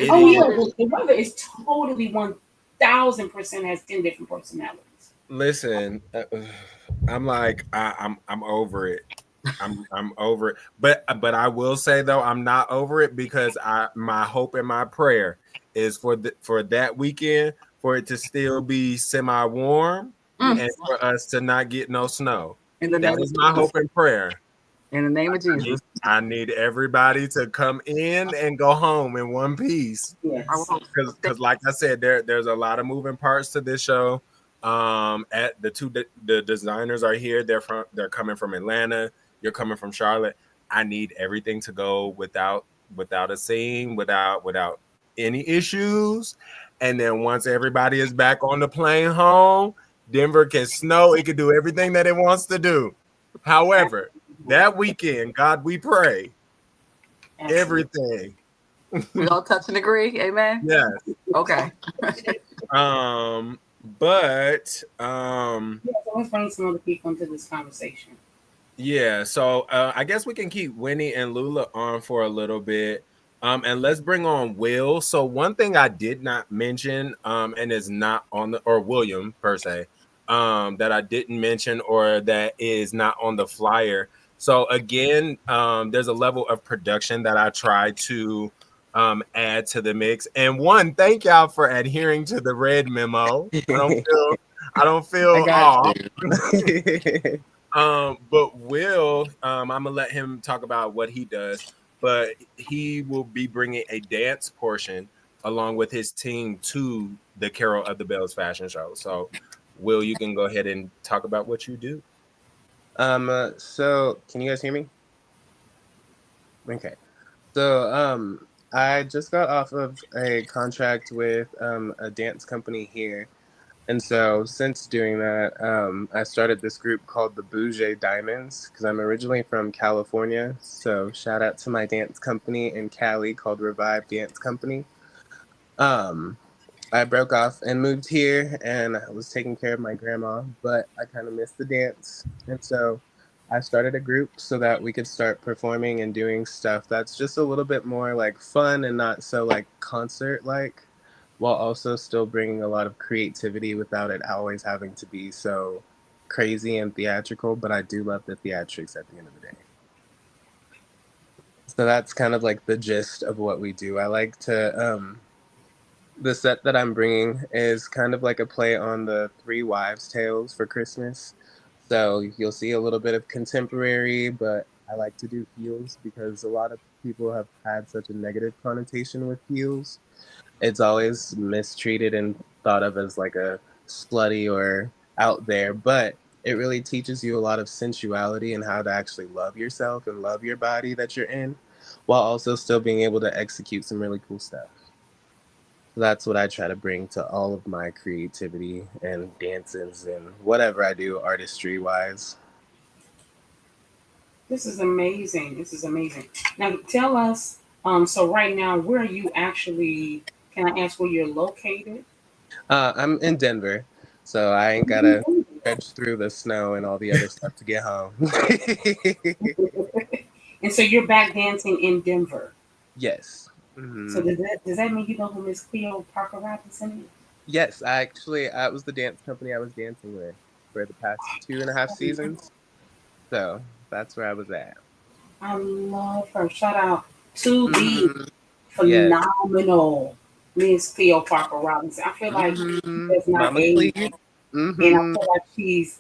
Oh yeah, the weather is totally 1,000% has 10 different personalities. Listen, I'm like I'm over it. I'm over it. But I will say though, I'm not over it because my hope and my prayer is for that weekend for it to still be semi-warm and for us to not get no snow. That is my hope and prayer. In the name of Jesus. I need everybody to come in and go home in one piece. Yes. Because like I said, there's a lot of moving parts to this show. At the designers are here. They're coming from Atlanta. You're coming from Charlotte. I need everything to go without a scene, without any issues. And then once everybody is back on the plane home, Denver can snow. It can do everything that it wants to do. However, that weekend, God, we pray everything. We all touch and agree. Amen. Yes. Okay. But let's bring some other people into this conversation. Yeah, so I guess we can keep Winnie and Lula on for a little bit. And let's bring on Will. So one thing I did not mention, and is not on the or William per se, that I didn't mention or that is not on the flyer. So again, there's a level of production that I try to add to the mix. And one, thank y'all for adhering to the red memo. I don't feel I got off. you. But Will, I'm gonna let him talk about what he does, but he will be bringing a dance portion along with his team to the Carol of the Bells fashion show. So, Will, you can go ahead and talk about what you do. So can you guys hear me? Okay. So, I just got off of a contract with a dance company here. And so since doing that, I started this group called the Bougie Diamonds because I'm originally from California. So shout out to my dance company in Cali called Revive Dance Company. I broke off and moved here and I was taking care of my grandma, but I kind of missed the dance. And so I started a group so that we could start performing and doing stuff that's just a little bit more like fun and not so like concert like, while also still bringing a lot of creativity without it always having to be so crazy and theatrical. But I do love the theatrics at the end of the day. So that's kind of like the gist of what we do. I like to, the set that I'm bringing is kind of like a play on the Three Wives Tales for Christmas. So you'll see a little bit of contemporary, but I like to do heels because a lot of people have had such a negative connotation with heels. It's always mistreated and thought of as like a slutty or out there, but it really teaches you a lot of sensuality and how to actually love yourself and love your body that you're in, while also still being able to execute some really cool stuff. So that's what I try to bring to all of my creativity and dances and whatever I do artistry wise. This is amazing. This is amazing. Now tell us, so right now, where are you actually, can I ask where you're located? I'm in Denver, so I ain't gotta stretch through the snow and all the other stuff to get home. And so you're back dancing in Denver. Yes. So Mm-hmm. does that mean you know who Miss Cleo Parker Robinson is? Yes, I was the dance company I was dancing with for the past 2.5 seasons. So that's where I was at. I love her. Shout out to the Mm-hmm. Yes. phenomenal Miss Cleo Parker Robinson. I feel like she Mm-hmm. does not Mama age. Clee. And I Mm-hmm. feel like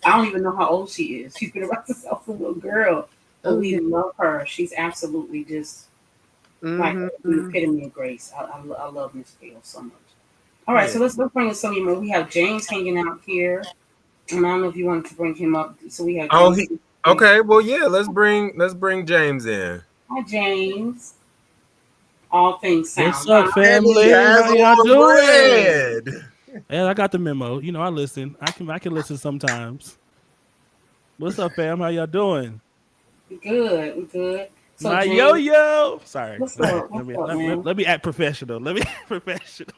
I don't even know how old she is. She's been around since I was a little girl. But Oh we yeah. love her. She's absolutely just like the Mm-hmm. epitome of grace. I love Miss Cleo so much. All right, Yeah. so let's bring in some more. We have James hanging out here. And I don't know if you wanted to bring him up. So we have Oh, James. okay. Well, yeah. Let's bring James in. Hi, James. All things What's sound. up, And he family? has How y'all on doing? red. Yeah, I got the memo. You know, I listen. I can listen sometimes. What's up, fam? How y'all doing? We good. We good. So My James, yo. Sorry. what's up? What's up, man? Let me act professional. Let me act professional.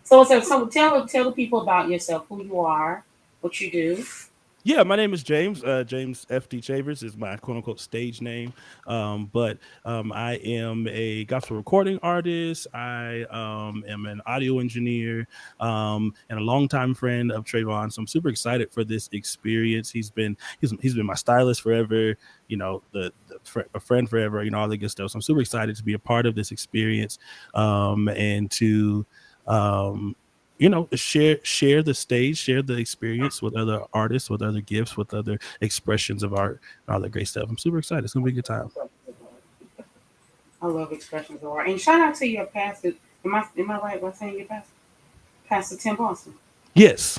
So tell the people about yourself, who you are, what you do. Yeah, my name is James. James FD Chavers is my quote unquote stage name. But I am a gospel recording artist. I am an audio engineer and a longtime friend of Travon. So I'm super excited for this experience. He's been my stylist forever. You know, a friend forever. You know, all the good stuff. So I'm super excited to be a part of this experience and to you know, share the stage, share the experience with other artists, with other gifts, with other expressions of art, and all that great stuff. I'm super excited. It's gonna be a good time. I love expressions of art. And shout out to your pastor. Am I right by saying your pastor? Pastor Tim Boston. Yes.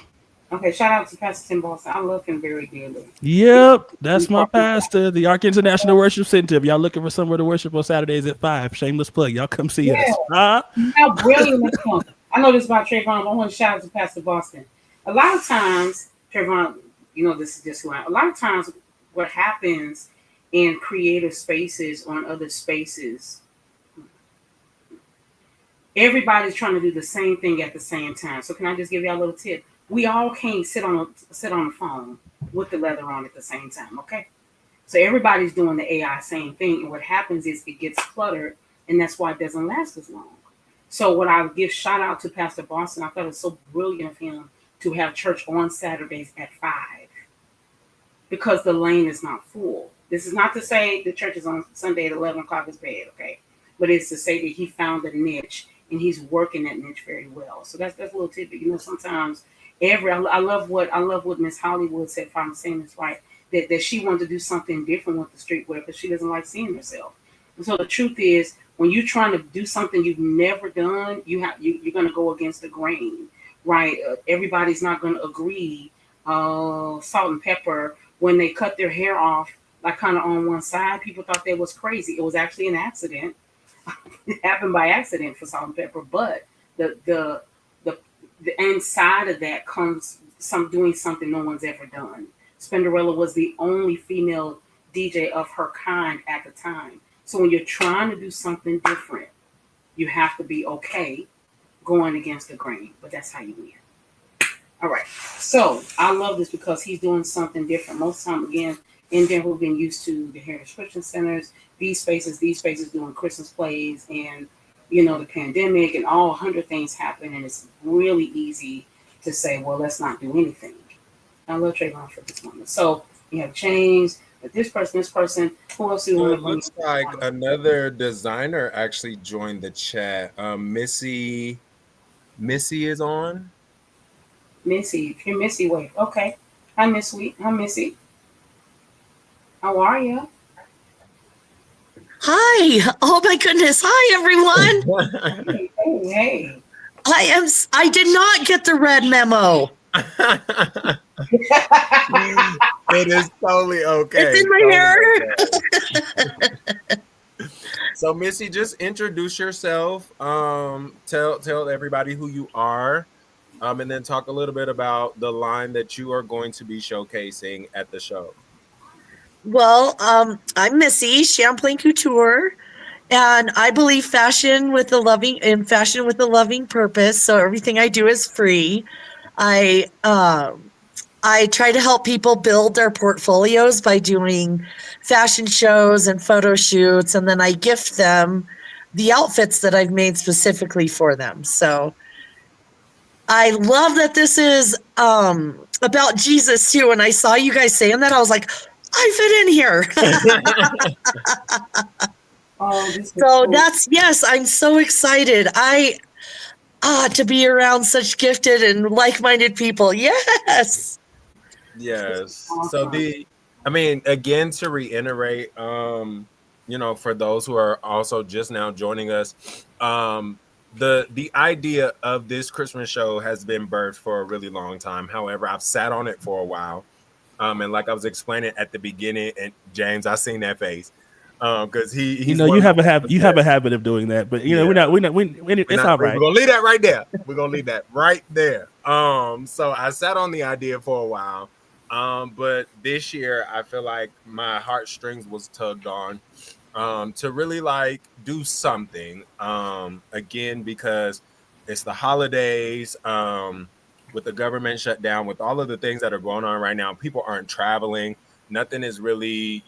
Okay, shout out to Pastor Tim Boston. I love him very dearly. Yep, that's my pastor, the Ark International Worship Center. If y'all looking for somewhere to worship on Saturdays at 5, shameless plug. Y'all come see Yeah, us. how brilliant is him. I know this about Trayvon, but I want to shout out to Pastor Boston. A lot of times, Trayvon, this is just who I am. A lot of times, what happens in creative spaces on other spaces, everybody's trying to do the same thing at the same time. So can I just give y'all a little tip? We all can't sit on the phone with the leather on at the same time, okay? So everybody's doing the AI same thing, and what happens is it gets cluttered, and that's why it doesn't last as long. So what I give shout out to Pastor Boston, I thought it was so brilliant of him to have church on Saturdays at 5 because the lane is not full. This is not to say the church is on Sunday at 11 o'clock is bad, okay? But it's to say that he found a niche and he's working that niche very well. So that's a little tidbit. Sometimes I love what Miss Hollywood said, if I'm saying this right, that she wanted to do something different with the streetwear because she doesn't like seeing herself. And so the truth is, when you're trying to do something you've never done, you're going to go against the grain, right? Everybody's not going to agree. Salt and pepper, when they cut their hair off, like kind of on one side, people thought that was crazy. It was actually an accident. It happened by accident for Salt and Pepper, but the inside of that comes doing something no one's ever done. Spinderella was the only female DJ of her kind at the time. So when you're trying to do something different, you have to be okay going against the grain. But that's how you win. All right. So I love this because he's doing something different. Most of the time, again, in Denver, we've been used to the Heritage Christian Centers, these spaces doing Christmas plays, and the pandemic and all 100 things happen, and it's really easy to say, well, let's not do anything. I love Trayvon for this moment. So you have James, but this person, who else do you want to bring? Looks like another designer actually joined the chat. Missy is on. Missy, if you're Missy, wait. Okay. Hi, Missy. How are you? Hi. Oh my goodness. Hi everyone. Hey. I did not get the red memo. It is totally okay. It's in my hair. Okay. So Missy, just introduce yourself. Tell everybody who you are. And then talk a little bit about the line that you are going to be showcasing at the show. Well, I'm Missy, Champlain Couture, and I believe fashion with a loving purpose. So everything I do is free. I try to help people build their portfolios by doing fashion shows and photo shoots, and then I gift them the outfits that I've made specifically for them. So I love that this is about Jesus too. When I saw you guys saying that, I was like, I fit in here. So yes, I'm so excited. To be around such gifted and like-minded people. Yes. Yes. So again, to reiterate, for those who are also just now joining us, the idea of this Christmas show has been birthed for a really long time. However, I've sat on it for a while. And like I was explaining at the beginning, and James, I seen that face. Because you have a habit of doing that, but it's all right. We're gonna leave that right there. We're gonna leave that right there. So I sat on the idea for a while. But this year I feel like my heartstrings was tugged on to really do something. Again, because it's the holidays, with the government shut down, with all of the things that are going on right now, people aren't traveling. Nothing is really,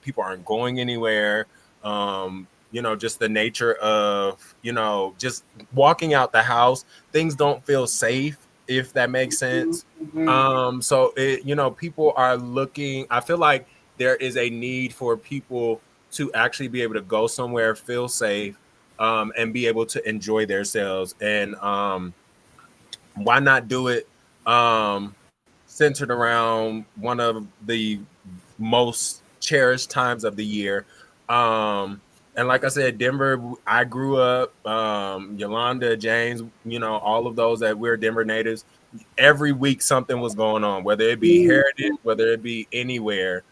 people aren't going anywhere. Just the nature of, just walking out the house, things don't feel safe, if that makes sense. Mm-hmm. So people are looking, I feel like there is a need for people to actually be able to go somewhere, feel safe, and be able to enjoy themselves. And why not do it centered around one of the most cherished times of the year, and and like I said, Denver, I grew up, Yolanda, James, all of those that we're Denver natives. Every week something was going on, whether it be Heritage, whether it be anywhere.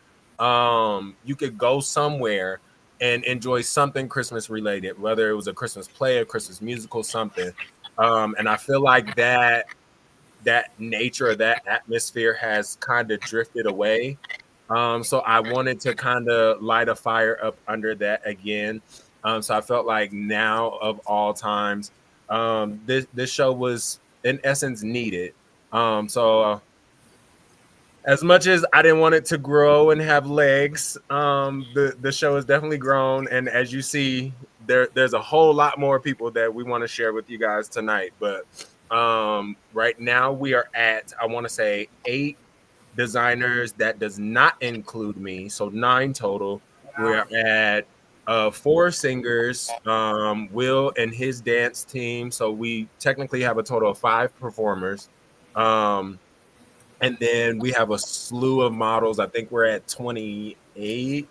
You could go somewhere and enjoy something Christmas related, whether it was a Christmas play, a Christmas musical, something. And I feel like that nature, that atmosphere has kind of drifted away. So I wanted to kind of light a fire up under that again. So I felt like now of all times, this show was in essence needed. So as much as I didn't want it to grow and have legs, the show has definitely grown. And as you see, there's a whole lot more people that we want to share with you guys tonight. But right now we are at, I want to say, 8 designers. That does not include me, so 9 total. We're at 4 singers, Will and his dance team, so we technically have a total of 5 performers. And then we have a slew of models. I think we're at 28.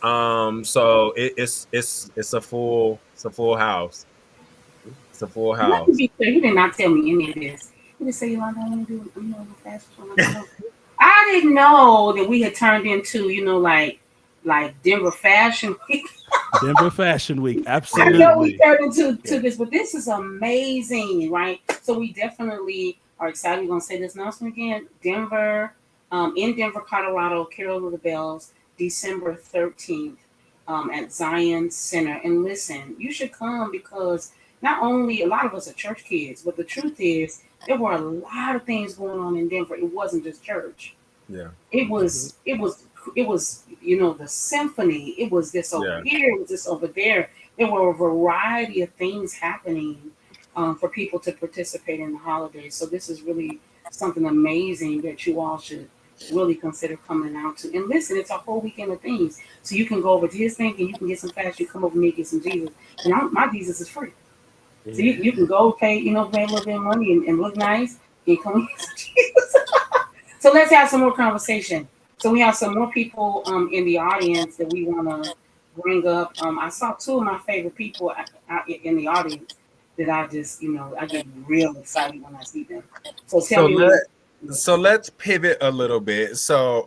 So it's a full house. It's a full Let me house. be clear. He did not tell me any of this. He just said, "Yolanda, I want to do the fast show." I didn't know that we had turned into, like Denver Fashion Week. Denver Fashion Week, I know we absolutely. turned into this, but this is amazing, right? So we definitely are excited. We're gonna say this announcement again. Denver, in Denver, Colorado, Carol of the Bells, December 13th, at Zion Center. And listen, you should come because not only a lot of us are church kids, but the truth is there were a lot of things going on in Denver. It wasn't just church. Yeah. It was the symphony. It was this over here, it was this over there. There were a variety of things happening for people to participate in the holidays. So this is really something amazing that you all should really consider coming out to. And listen, it's a whole weekend of things. So you can go over to his thing and you can get some fast. You come over to me, get some Jesus. And my Jesus is free. So you can go pay a little bit of money and look nice and come get some Jesus. So let's have some more conversation. So we have some more people in the audience that we want to bring up. I saw 2 of my favorite people out in the audience that I just, I get real excited when I see them. So tell me. So let's pivot a little bit. So,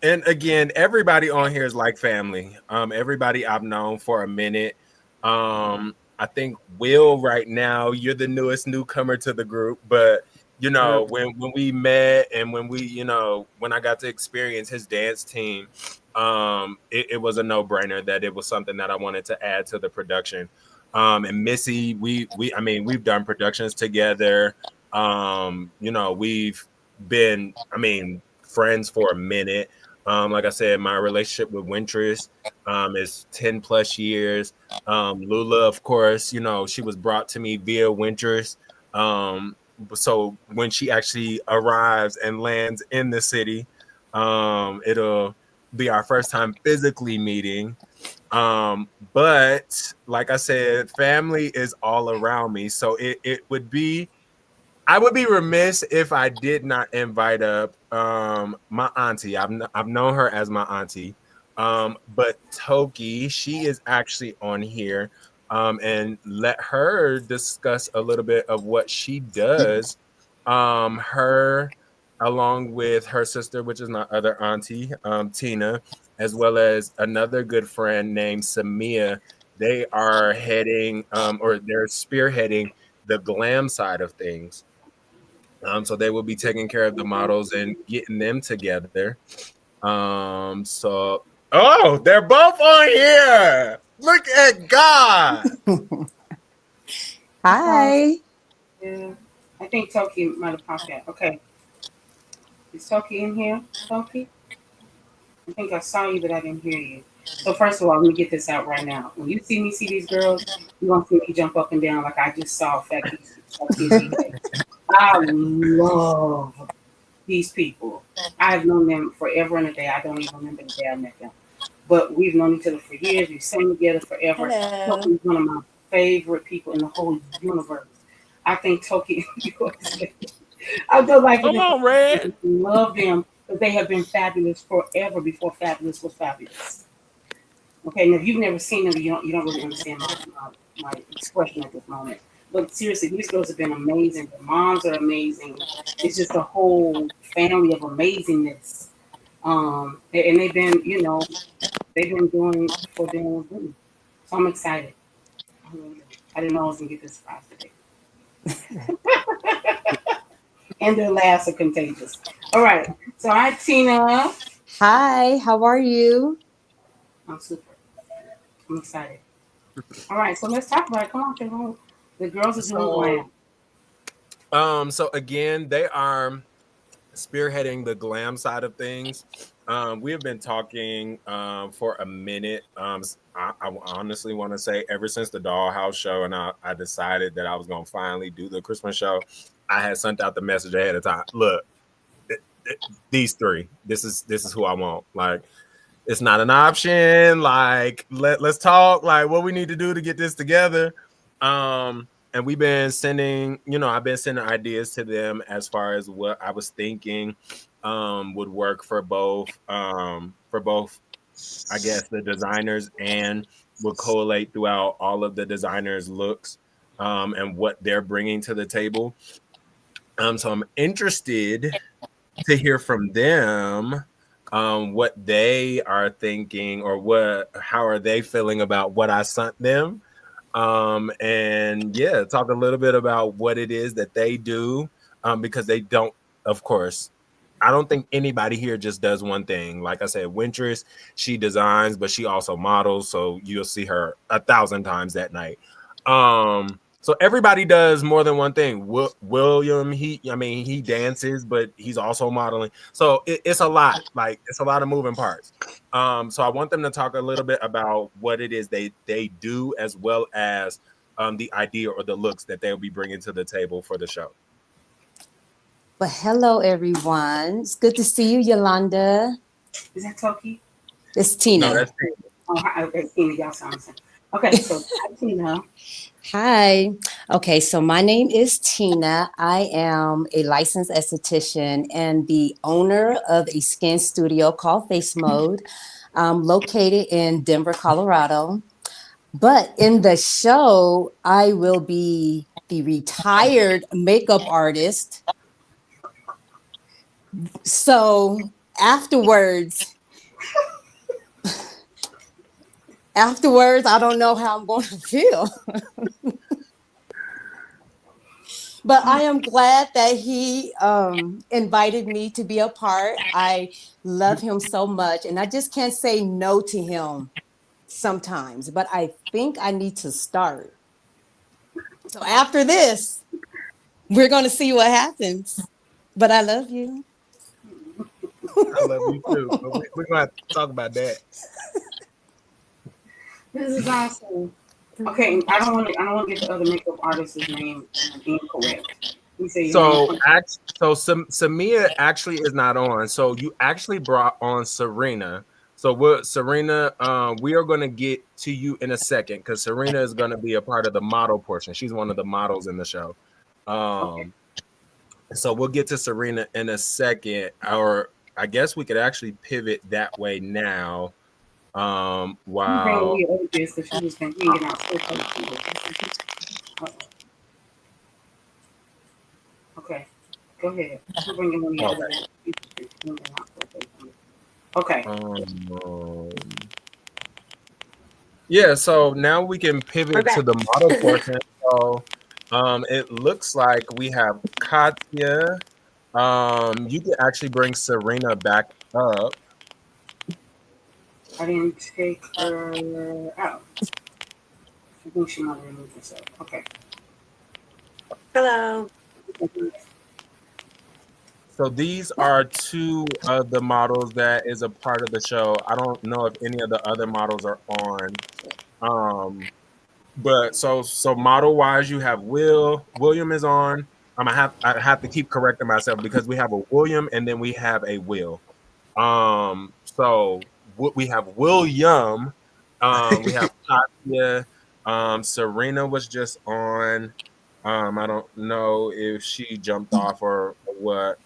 and again, everybody on here is like family. Everybody I've known for a minute. I think Will right now, you're the newest newcomer to the group, but when we met and when I got to experience his dance team, it was a no-brainer that it was something that I wanted to add to the production. And Missy, we've done productions together. We've been, friends for a minute. Like I said, my relationship with Wintress is 10 plus years. Lula, of course, she was brought to me via Wintress. So when she actually arrives and lands in the city, it'll be our first time physically meeting. But like I said, family is all around me. So I would be remiss if I did not invite up my auntie. I've known her as my auntie. But Toki, she is actually on here. And let her discuss a little bit of what she does. Her, along with her sister, which is my other auntie, Tina, as well as another good friend named Samia. They are heading, or they're spearheading the glam side of things. So they will be taking care of the models and getting them together. They're both on here. Look at God. Hi. Yeah, I think Toki might have popped out. Okay. Is Toki in here? Toki? I think I saw you, but I didn't hear you. So first of all, let me get this out right now. When you see these girls, you're going to see me jump up and down like I just saw Fat Kids. I love these people. I've known them forever and a day. I don't even remember the day I met them. But we've known each other for years. We've sang together forever. Hello. Toki is one of my favorite people in the whole universe. I think Toki, I feel like Come on, Red. love them, but they have been fabulous forever before fabulous was fabulous. Okay, and if you've never seen them, you don't really understand my expression at this moment. But seriously, these girls have been amazing. The moms are amazing. It's just a whole family of amazingness. And they've been doing for doing good. So I'm excited. I didn't know I was gonna get this surprise today. And their laughs are contagious. All right. So hi Tina. Hi, how are you? I'm super. I'm excited. All right, so let's talk about it. Come on, Shayvon. The girls are doing So, glam. so again, they are spearheading the glam side of things. We have been talking for a minute. I honestly want to say ever since the Dollhouse show, and I decided that I was going to finally do the Christmas show. I had sent out the message ahead of time. Look, these three. This is who I want. Like, it's not an option. Like, let's talk. Like, what we need to do to get this together. And we've been sending, I've been sending ideas to them as far as what I was thinking would work for both, I guess, the designers, and would collate throughout all of the designers' looks and what they're bringing to the table. So I'm interested to hear from them what they are thinking, or how are they feeling about what I sent them. And yeah, talk a little bit about what it is that they do, because they don't, of course, I don't think anybody here just does one thing. Like I said, Wintress, she designs, but she also models, so you'll see her 1,000 times that night. So everybody does more than one thing. William, he dances, but he's also modeling. So it's a lot. Like, it's a lot of moving parts. So I want them to talk a little bit about what it is they do, as well as the idea or the looks that they'll be bringing to the table for the show. Well, hello, everyone. It's good to see you, Yolanda. Is that Toki? It's Tina. No, that's Tina. Oh, hi, okay, Tina, y'all sound the same. Okay, so hi, Tina. Hi. Okay, so my name is Tina. I am a licensed esthetician and the owner of a skin studio called Face Mode, located in Denver, Colorado. But in the show, I will be the retired makeup artist. So afterwards, I don't know how I'm going to feel. But I am glad that he invited me to be a part. I love him so much, and I just can't say no to him sometimes. But I think I need to start. So after this, we're going to see what happens. But I love you. I love you too. But we're going to have to talk about that. This is awesome. Okay, I don't want to get the other makeup artist's name incorrect. You say So Samia actually is not on. So you actually brought on Serena. So Serena, we are going to get to you in a second, because Serena is going to be a part of the model portion. She's one of the models in the show. Okay. So we'll get to Serena in a second, or I guess we could actually pivot that way now. While because she was been hanging out so close. Okay, go ahead. I'm bringing one of the okay. Yeah, so now we can pivot to the model portion. So it looks like we have Katya. You can actually bring Serena back up. I didn't take her out. I think she might have removed herself. Okay. Hello. So these are two of the models that is a part of the show. I don't know if any of the other models are on. But so model wise, you have William is on. I have to keep correcting myself, because we have a William and then we have a Will. So we have William. We have Katya. Serena was just on. I don't know if she jumped off or what.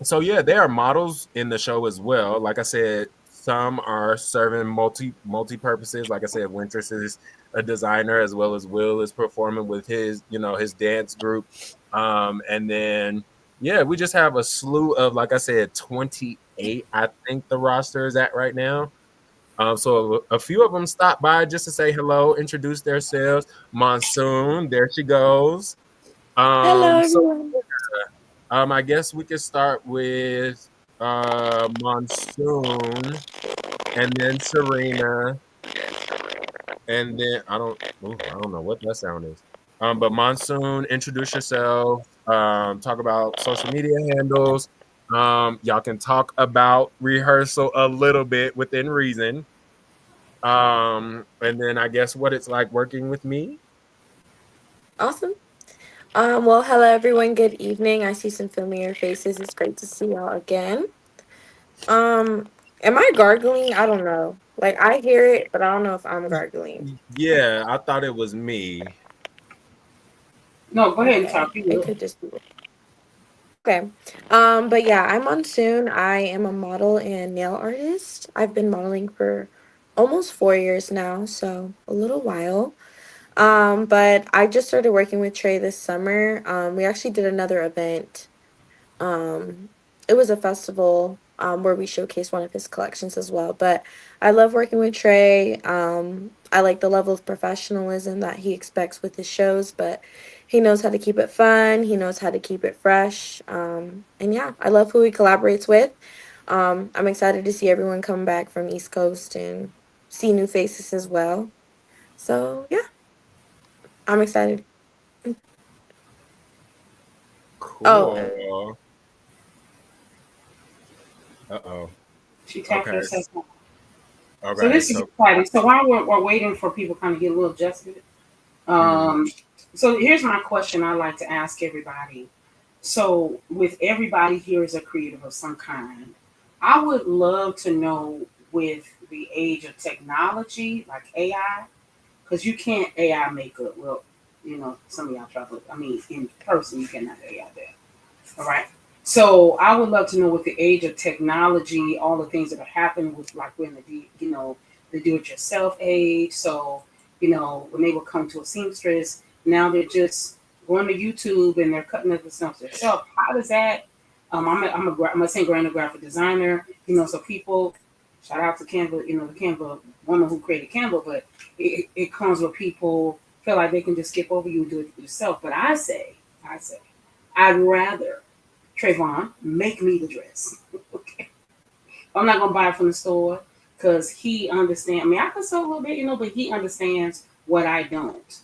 So yeah, there are models in the show as well. Like I said, some are serving multi purposes. Like I said, Wintress is a designer as well as Will is performing with his, his dance group. And then yeah, we just have a slew of, like I said, 28. I think the roster is at right now. So a few of them stopped by just to say hello, introduce themselves. Monsoon, there she goes. Hello, So everyone. I guess we could start with Monsoon, and then Serena, and then I don't know what that sound is. But Monsoon, introduce yourself. Talk about social media handles. Y'all can talk about rehearsal a little bit within reason. And then I guess what it's like working with me. Awesome. Well, hello, everyone. Good evening. I see some familiar faces. It's great to see y'all again. Am I gargling? I don't know. Like, I hear it, but I don't know if I'm gargling. Yeah, I thought it was me. No, go ahead and Okay. talk. You It will. could just be. Okay. But yeah, I'm Monsoon. I am a model and nail artist. I've been modeling for almost 4 years now, so a little while. But I just started working with Trey this summer. We actually did another event. Um, it was a festival where we showcased one of his collections as well. But I love working with Trey. I like the level of professionalism that he expects with his shows, but he knows how to keep it fun. He knows how to keep it fresh. And yeah, I love who he collaborates with. I'm excited to see everyone come back from East Coast and see new faces as well. So yeah, I'm excited. Oh, Cool. Uh-oh. She tapped Okay. herself. So Okay. this is So exciting. So while we're waiting for people to kind of get a little adjusted, mhm. so here's my question I like to ask everybody. So with everybody here is a creative of some kind, I would love to know with the age of technology, like AI, because you can't AI makeup. Well, some of y'all try to. I mean, in person you cannot AI that. All right. So I would love to know with the age of technology, all the things that are happening with like when the do-it-yourself age. So when they will come to a seamstress, now they're just going to YouTube and they're cutting up themselves themselves. How does that? I'm a singer graphic designer. So people shout out to Canva. The Canva woman who created Canva, but it comes with people feel like they can just skip over you and do it yourself. But I say, I'd rather Travon make me the dress. Okay. I'm not gonna buy it from the store because he understands. I mean, I can sew a little bit, but he understands what I don't.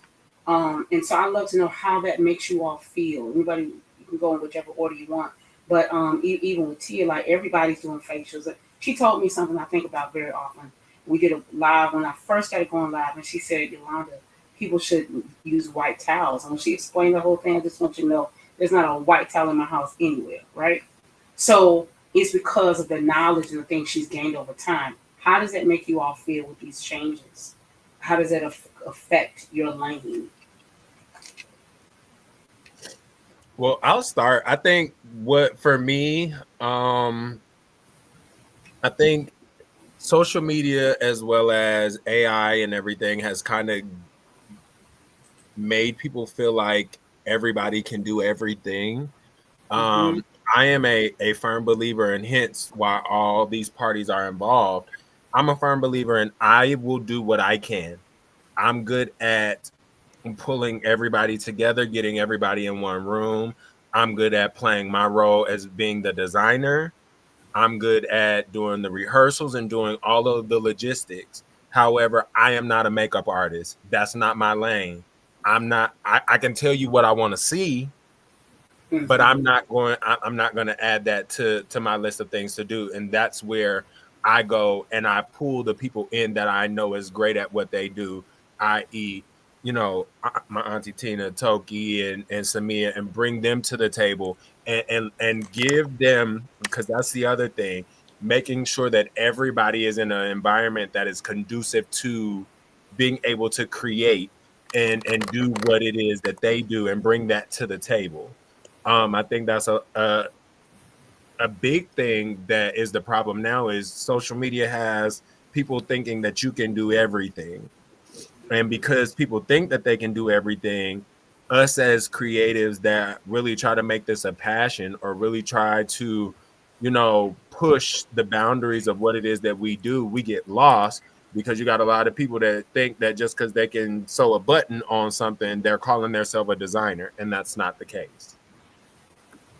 And so I love to know how that makes you all feel. Anybody, you can go in whichever order you want. But even with Tia, like everybody's doing facials. She told me something I think about very often. We did a live when I first started going live, and she said, Yolanda, people should use white towels. And when she explained the whole thing, I just want you to know there's not a white towel in my house anywhere, right? So it's because of the knowledge and the things she's gained over time. How does that make you all feel with these changes? How does that affect your lane? Well, I'll start. I think what for me, I think social media as well as AI and everything has kind of made people feel like everybody can do everything. Mm-hmm. I am a firm believer, and hence why all these parties are involved. I'm a firm believer, and I will do what I can. I'm good at pulling everybody together, getting everybody in one room. I'm good at playing my role as being the designer. I'm good at doing the rehearsals and doing all of the logistics. However, I am not a makeup artist. That's not my lane. I can tell you what I want to see, but Mm-hmm. I'm not going to add that to my list of things to do. And that's where I go and I pull the people in that I know is great at what they do, i.e., my auntie Tina, Toki, and Samia, and bring them to the table and give them, because that's the other thing, making sure that everybody is in an environment that is conducive to being able to create and do what it is that they do and bring that to the table. I think that's a big thing that is the problem now is social media has people thinking that you can do everything. And because people think that they can do everything, us as creatives that really try to make this a passion or really try to, push the boundaries of what it is that we do, we get lost because you got a lot of people that think that just because they can sew a button on something, they're calling themselves a designer, and that's not the case.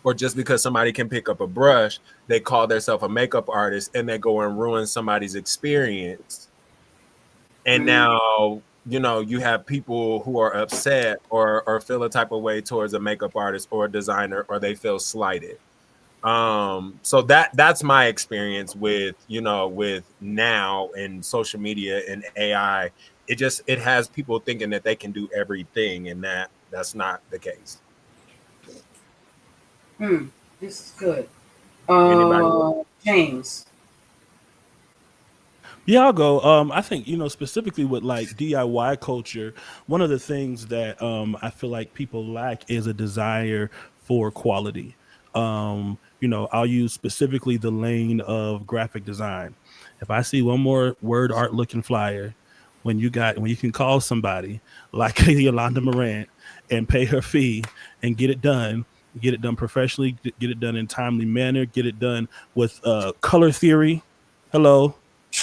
Or just because somebody can pick up a brush, they call themselves a makeup artist and they go and ruin somebody's experience. And now, you have people who are upset or feel a type of way towards a makeup artist or a designer, or they feel slighted. So that's my experience with, with now and social media and AI. It has people thinking that they can do everything, and that's not the case. This is good. Anybody else? James. Yeah, I'll go. I think, specifically with like DIY culture, one of the things that I feel like people lack is a desire for quality. I'll use specifically the lane of graphic design. If I see one more word art looking flyer, when you can call somebody like Yolanda Morant and pay her fee and get it done professionally, get it done in timely manner, get it done with color theory. Hello,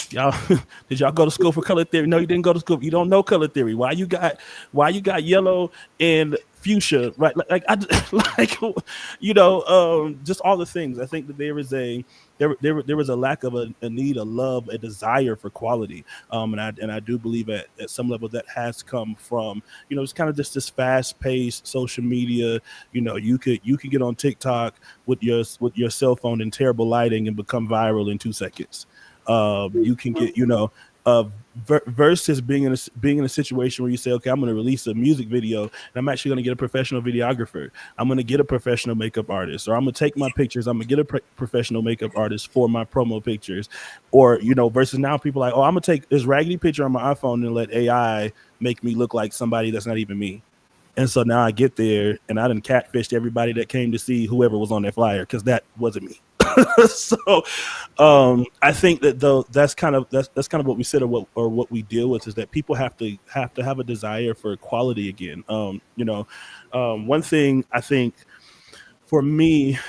y'all, did y'all go to school for color theory? No, you didn't go to school. You don't know color theory. Why you got yellow and fuchsia, right? Like just all the things. I think that there was a lack of a need, a love, a desire for quality. And I do believe at some level that has come from, it's kind of just this fast paced social media. You could get on TikTok with your cell phone in terrible lighting and become viral in 2 seconds. You can get, versus being in a situation where you say, okay, I'm going to release a music video and I'm actually going to get a professional videographer. I'm going to get a professional makeup artist, or I'm going to take my pictures. I'm going to get a professional makeup artist for my promo pictures, or, versus now people are like, oh, I'm going to take this raggedy picture on my iPhone and let AI make me look like somebody that's not even me. And so now I get there and I done catfished everybody that came to see whoever was on that flyer, because that wasn't me. So I think that though that's kind of what we said, or what we deal with, is that people have to have a desire for quality again. One thing I think for me,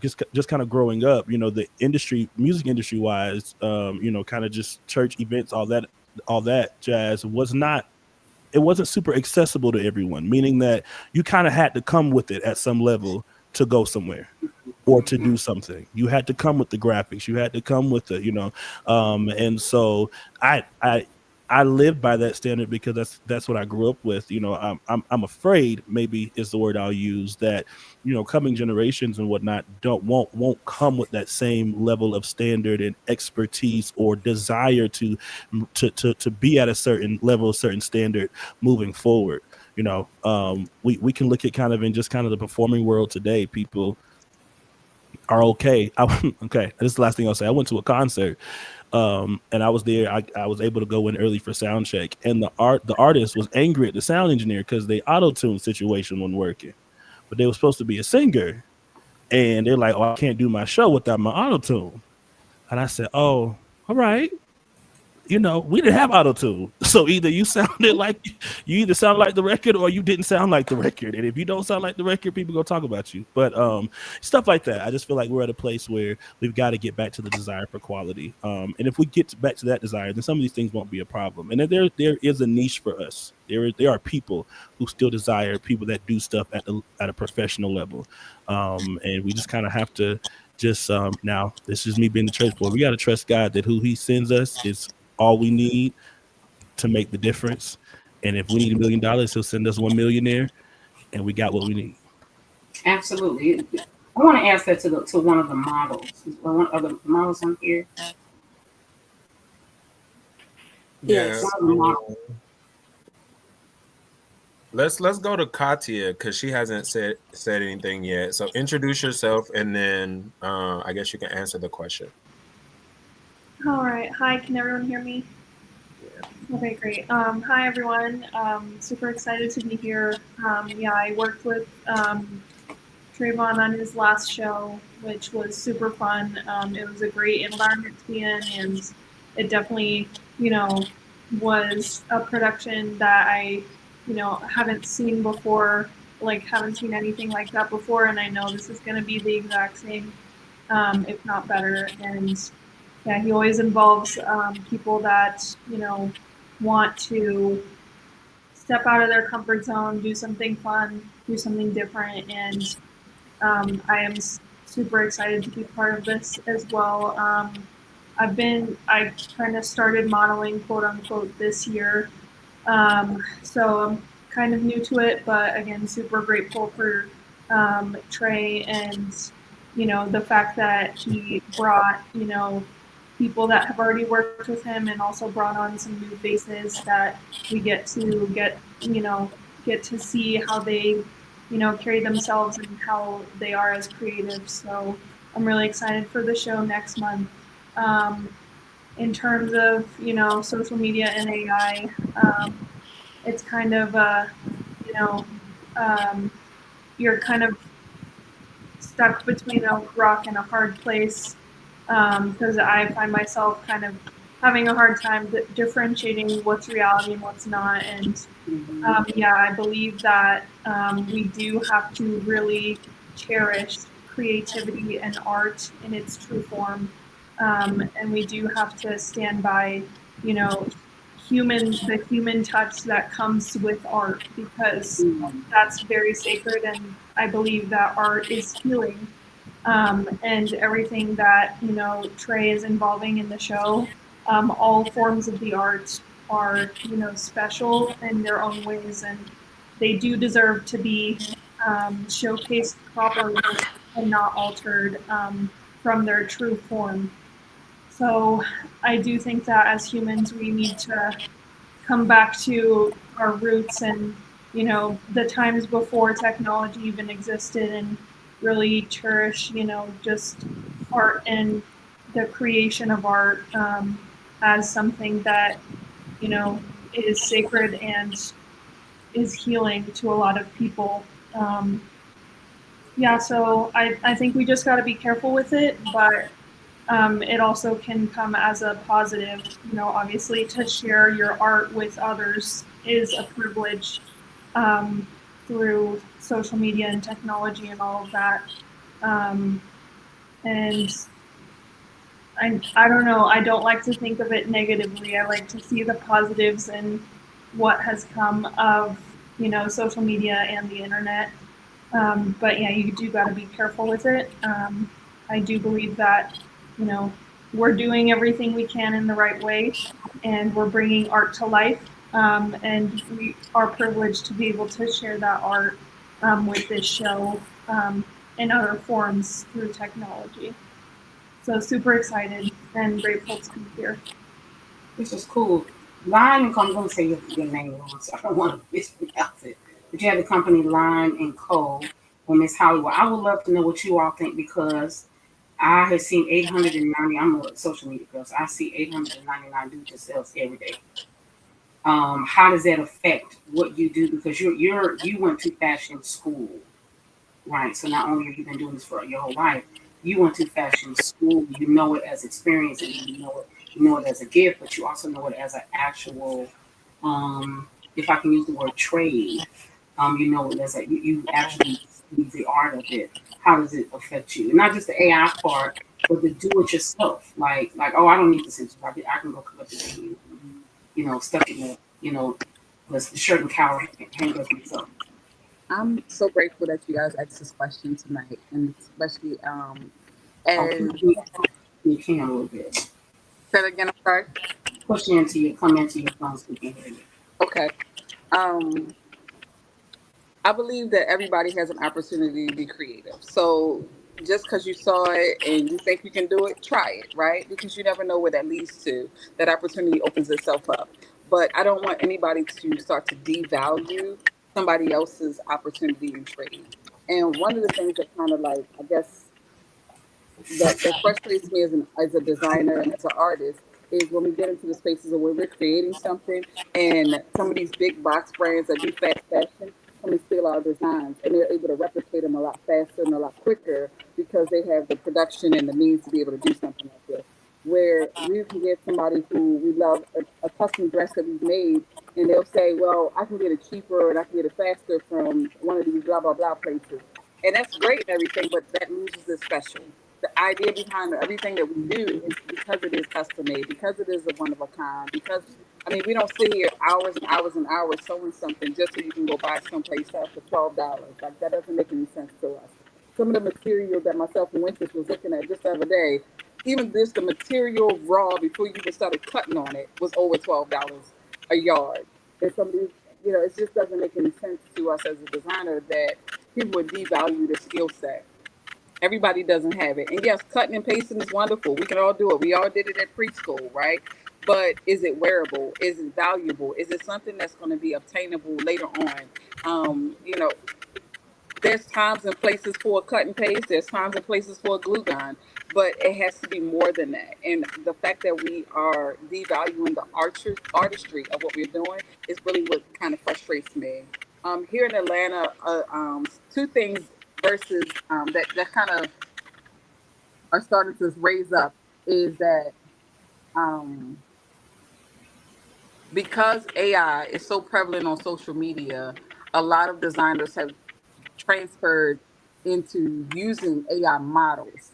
just kind of growing up, the music industry wise, kind of just church events, all that jazz it wasn't super accessible to everyone, meaning that you kind of had to come with it at some level to go somewhere or to do something. You had to come with the graphics. You had to come with the, and so I live by that standard because that's what I grew up with. I'm afraid, maybe is the word I'll use, that coming generations and whatnot won't come with that same level of standard and expertise or desire to be at a certain level, a certain standard moving forward. We can look at kind of in just kind of the performing world today. People are okay. Okay, this is the last thing I'll say. I went to a concert, and I was there. I was able to go in early for sound check, and the artist was angry at the sound engineer because the auto-tune situation wasn't working, but they were supposed to be a singer, and they're like, "Oh, I can't do my show without my auto-tune." And I said, "Oh, all right." We didn't have auto tune, so either you sounded like the record, or you didn't sound like the record. And if you don't sound like the record, people gonna talk about you. But stuff like that, I just feel like we're at a place where we've got to get back to the desire for quality. And if we get back to that desire, then some of these things won't be a problem. And then there is a niche for us. There are people who still desire people that do stuff at a professional level, and we just kind of have to just now. This is me being the church boy. We got to trust God that who He sends us is all we need to make the difference. And if we need $1 million, He'll send us 1 millionaire, and we got what we need. Absolutely. I want to ask that to one of the models. One of the models on here. Yes. Yeah. Let's go to Katia because she hasn't said anything yet. So introduce yourself, and then I guess you can answer the question. All right. Hi, can everyone hear me? Yeah. Okay, great. Hi, everyone. Super excited to be here. I worked with Travon on his last show, which was super fun. It was a great environment to be in, and it definitely, was a production that I, haven't seen before. Like, haven't seen anything like that before, and I know this is going to be the exact same, if not better. And yeah, he always involves people that want to step out of their comfort zone, do something fun, do something different, and I am super excited to be part of this as well. I kind of started modeling, quote unquote, this year. So I'm kind of new to it, but again, super grateful for Trey and, the fact that he brought, people that have already worked with him and also brought on some new faces that we get to see how they carry themselves and how they are as creatives. So I'm really excited for the show next month. In terms of social media and AI, it's kind of you know you're kind of stuck between a rock and a hard place because I find myself kind of having a hard time differentiating what's reality and what's not. And yeah, I believe that we do have to really cherish creativity and art in its true form. And we do have to stand by, you know, the human touch that comes with art because that's very sacred. And I believe that art is healing. And everything that, Trey is involving in the show, all forms of the art are, special in their own ways, and they do deserve to be showcased properly and not altered from their true form. So I do think that as humans, we need to come back to our roots and, the times before technology even existed and really cherish, just art and the creation of art as something that, is sacred and is healing to a lot of people. Yeah, so I think we just got to be careful with it, but it also can come as a positive. Obviously, to share your art with others is a privilege through social media and technology and all of that. Um, and I don't know, I don't like to think of it negatively. I like to see the positives in what has come of, social media and the internet. But yeah, you do got to be careful with it. I do believe that, you know, we're doing everything we can in the right way, and we're bringing art to life. And we are privileged to be able to share that art with this show in other forms through technology. So super excited and grateful to be here. This is cool. Lime, I'm going to say your name wrong, so I don't want to mispronounce it. But you have the company Lime and Co. and Miss Hollywood. I would love to know what you all think because I have seen 890. I'm a social media girl, so I see 899 do sales every day. How does that affect what you do? Because you went to fashion school, right? So not only have you been doing this for your whole life, you went to fashion school. You know it as experience, and you know it as a gift, but you also know it as an actual, if I can use the word trade. You know it as you actually see the art of it. How does it affect you? And not just the AI part, but the do it yourself. Like oh, I don't need the scissors. I can go cut up the stuck in the shirt and collar hang up myself. I'm so grateful that you guys asked this question tonight, and especially Oh, as you can a little bit. say it again. I'm sorry. Come into your phone so we can hear you. Okay. Um, I believe that everybody has an opportunity to be creative. So just because you saw it and you think you can do it, try it, right? Because you never know where that leads to. That opportunity opens itself up. But I don't want anybody to start to devalue somebody else's opportunity and trade. And one of the things that kind of like, I guess, that frustrates me as a designer and as an artist is when we get into the spaces of where we're creating something and some of these big box brands that do fast fashion, come and steal our designs, and they're able to replicate them a lot faster and a lot quicker because they have the production and the means to be able to do something like this. Where we can get somebody who we love a custom dress that we've made, and they'll say, "Well, I can get it cheaper and I can get it faster from one of these blah blah blah places," and that's great and everything, but that loses its special. The idea behind everything that we do is because it is custom made, because it is a one of a kind, because I mean, we don't sit here hours and hours and hours sewing something just so you can go buy someplace else for $12. Like that doesn't make any sense to us. Some of the material that myself and Winters was looking at just the other day, even this the material raw before you even started cutting on it was over $12 a yard. And some of these, it just doesn't make any sense to us as a designer that people would devalue the skill set. Everybody doesn't have it. And yes, cutting and pasting is wonderful. We can all do it. We all did it at preschool, right? But is it wearable? Is it valuable? Is it something that's going to be obtainable later on? There's times and places for a cut and paste. There's times and places for a glue gun. But it has to be more than that. And the fact that we are devaluing the artistry of what we're doing is really what kind of frustrates me. Here in Atlanta, two things versus that kind of are starting to raise up is that um, because AI is so prevalent on social media, a lot of designers have transferred into using AI models,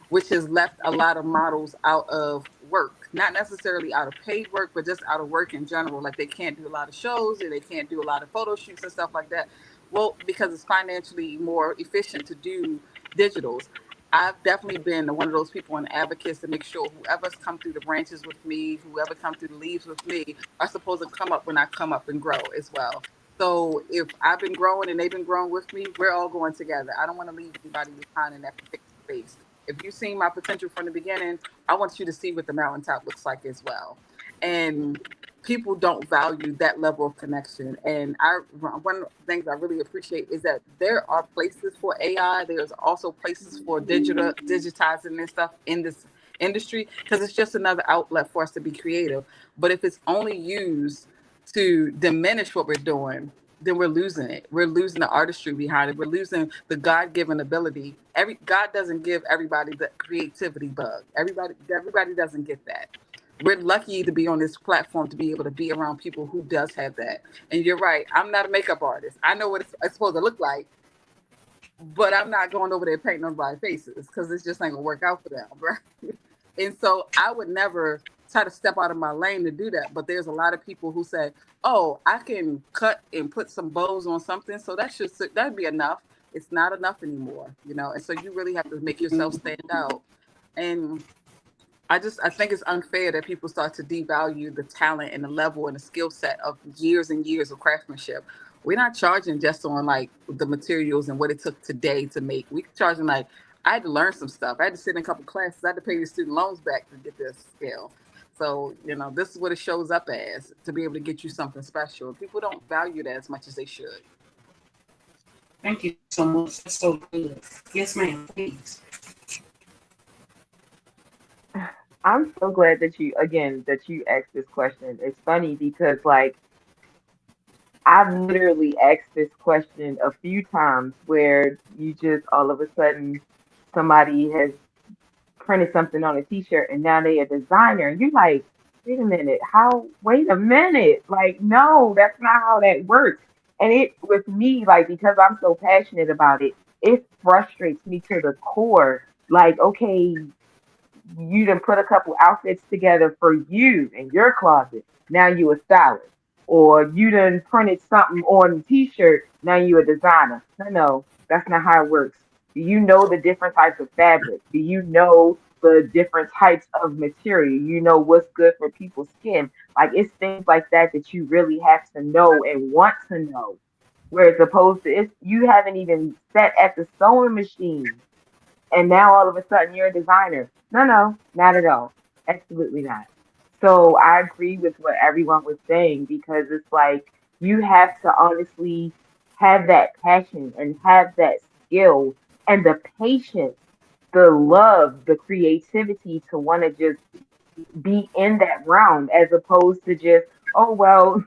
which has left a lot of models out of work. Not necessarily out of paid work, but just out of work in general. Like they can't do a lot of shows and they can't do a lot of photo shoots and stuff like that. Well, because it's financially more efficient to do digitals. I've definitely been one of those people and advocates to make sure whoever's come through the branches with me, whoever come through the leaves with me, are supposed to come up when I come up and grow as well. So if I've been growing and they've been growing with me, we're all going together. I don't want to leave anybody behind in that particular space. If you've seen my potential from the beginning, I want you to see what the mountaintop looks like as well. And people don't value that level of connection. And one of the things I really appreciate is that there are places for AI. There's also places for digitizing and stuff in this industry because it's just another outlet for us to be creative. But if it's only used to diminish what we're doing, then we're losing it. We're losing the artistry behind it. We're losing the God-given ability. God doesn't give everybody the creativity bug. Everybody doesn't get that. We're lucky to be on this platform to be able to be around people who does have that. And you're right. I'm not a makeup artist. I know what it's supposed to look like, but I'm not going over there painting nobody's faces because it's just ain't gonna work out for them, right? And so I would never try to step out of my lane to do that. But there's a lot of people who say, "Oh, I can cut and put some bows on something, so that'd be enough." It's not enough anymore, And so you really have to make yourself stand out. And I think it's unfair that people start to devalue the talent and the level and the skill set of years and years of craftsmanship. We're not charging just on like the materials and what it took today to make. We're charging like I had to learn some stuff. I had to sit in a couple classes. I had to pay the student loans back to get this skill. So, this is what it shows up as to be able to get you something special. People don't value that as much as they should. Thank you so much. That's so good. Yes, ma'am, please. I'm so glad that you asked this question. It's funny because like I've literally asked this question a few times where you just all of a sudden somebody has printed something on a t-shirt and now they a designer and you're like, wait a minute. Like, no, that's not how that works. And it with me, like because I'm so passionate about it, it frustrates me to the core. Like, okay, you done put a couple outfits together for you in your closet. Now you a stylist. Or you done printed something on a t-shirt. Now you a designer. No, that's not how it works. Do you know the different types of fabric? Do you know the different types of material? You know what's good for people's skin. Like it's things like that that you really have to know and want to know. Whereas opposed to if you haven't even sat at the sewing machine and now all of a sudden you're a designer. No, not at all. Absolutely not. So I agree with what everyone was saying because it's like you have to honestly have that passion and have that skill and the patience, the love, the creativity to want to just be in that realm as opposed to just, oh, well,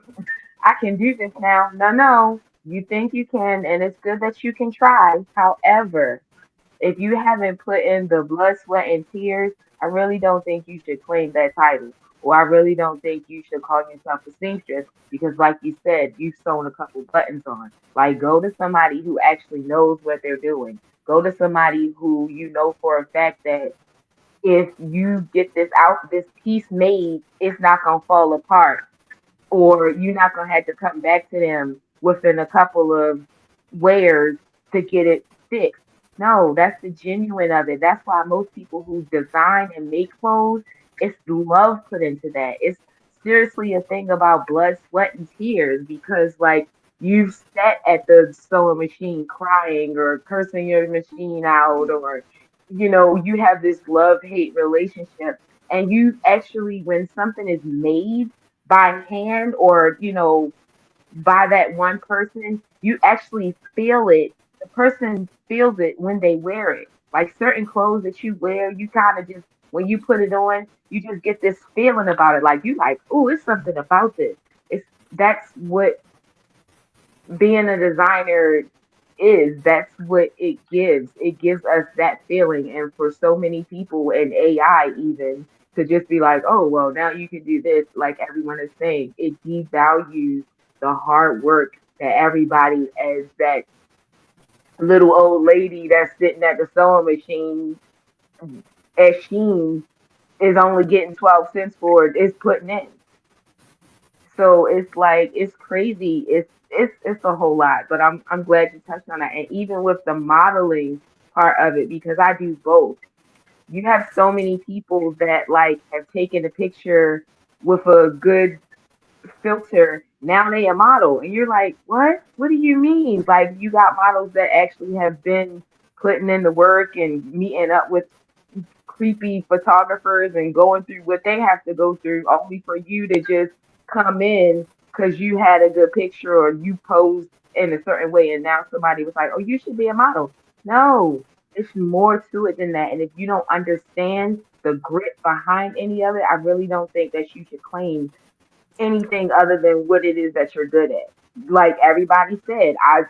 I can do this now. No, You think you can, and it's good that you can try. However, if you haven't put in the blood, sweat, and tears, I really don't think you should claim that title. Or I really don't think you should call yourself a seamstress because, like you said, you've sewn a couple buttons on. Like, go to somebody who actually knows what they're doing. Go to somebody who you know for a fact that if you get this piece made, it's not going to fall apart or you're not gonna have to come back to them within a couple of wears to get it fixed. No, that's the genuine of it. That's why most people who design and make clothes, it's love put into that. It's seriously a thing about blood, sweat, and tears because like you've sat at the sewing machine crying or cursing your machine out or you have this love-hate relationship and you actually when something is made by hand or by that one person, you actually feel it. The person feels it when they wear it. Like certain clothes that you wear, you kind of just when you put it on, you just get this feeling about it. Like you like, oh, it's something about this. It's that's what being a designer is. That's what it gives. It gives us that feeling. And for so many people and AI even to just be like, oh well now you can do this, like everyone is saying, it devalues the hard work that everybody as that little old lady that's sitting at the sewing machine as Sheen is only getting 12 cents for it is putting in. So it's like it's crazy. It's a whole lot, but I'm glad you touched on that. And even with the modeling part of it, because I do both, you have so many people that like have taken a picture with a good filter. Now they a model, and you're like, what? What do you mean? Like you got models that actually have been putting in the work and meeting up with creepy photographers and going through what they have to go through only for you to just come in because you had a good picture or you posed in a certain way and now somebody was like, oh, you should be a model. No, it's more to it than that. And if you don't understand the grit behind any of it, I really don't think that you should claim anything other than what it is that you're good at. Like everybody said, I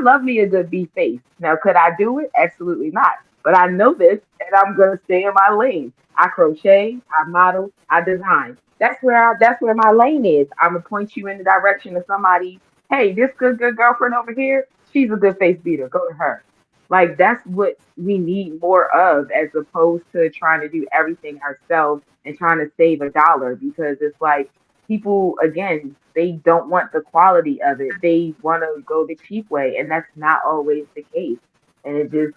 love me a good beef face. Now, could I do it? Absolutely not. But I know this, and I'm gonna stay in my lane. I crochet, I model, I design. That's where my lane is. I'm gonna point you in the direction of somebody. Hey, this good girlfriend over here, she's a good face beater. Go to her. Like that's what we need more of, as opposed to trying to do everything ourselves and trying to save a dollar because it's like people again they don't want the quality of it, they want to go the cheap way and that's not always the case and it just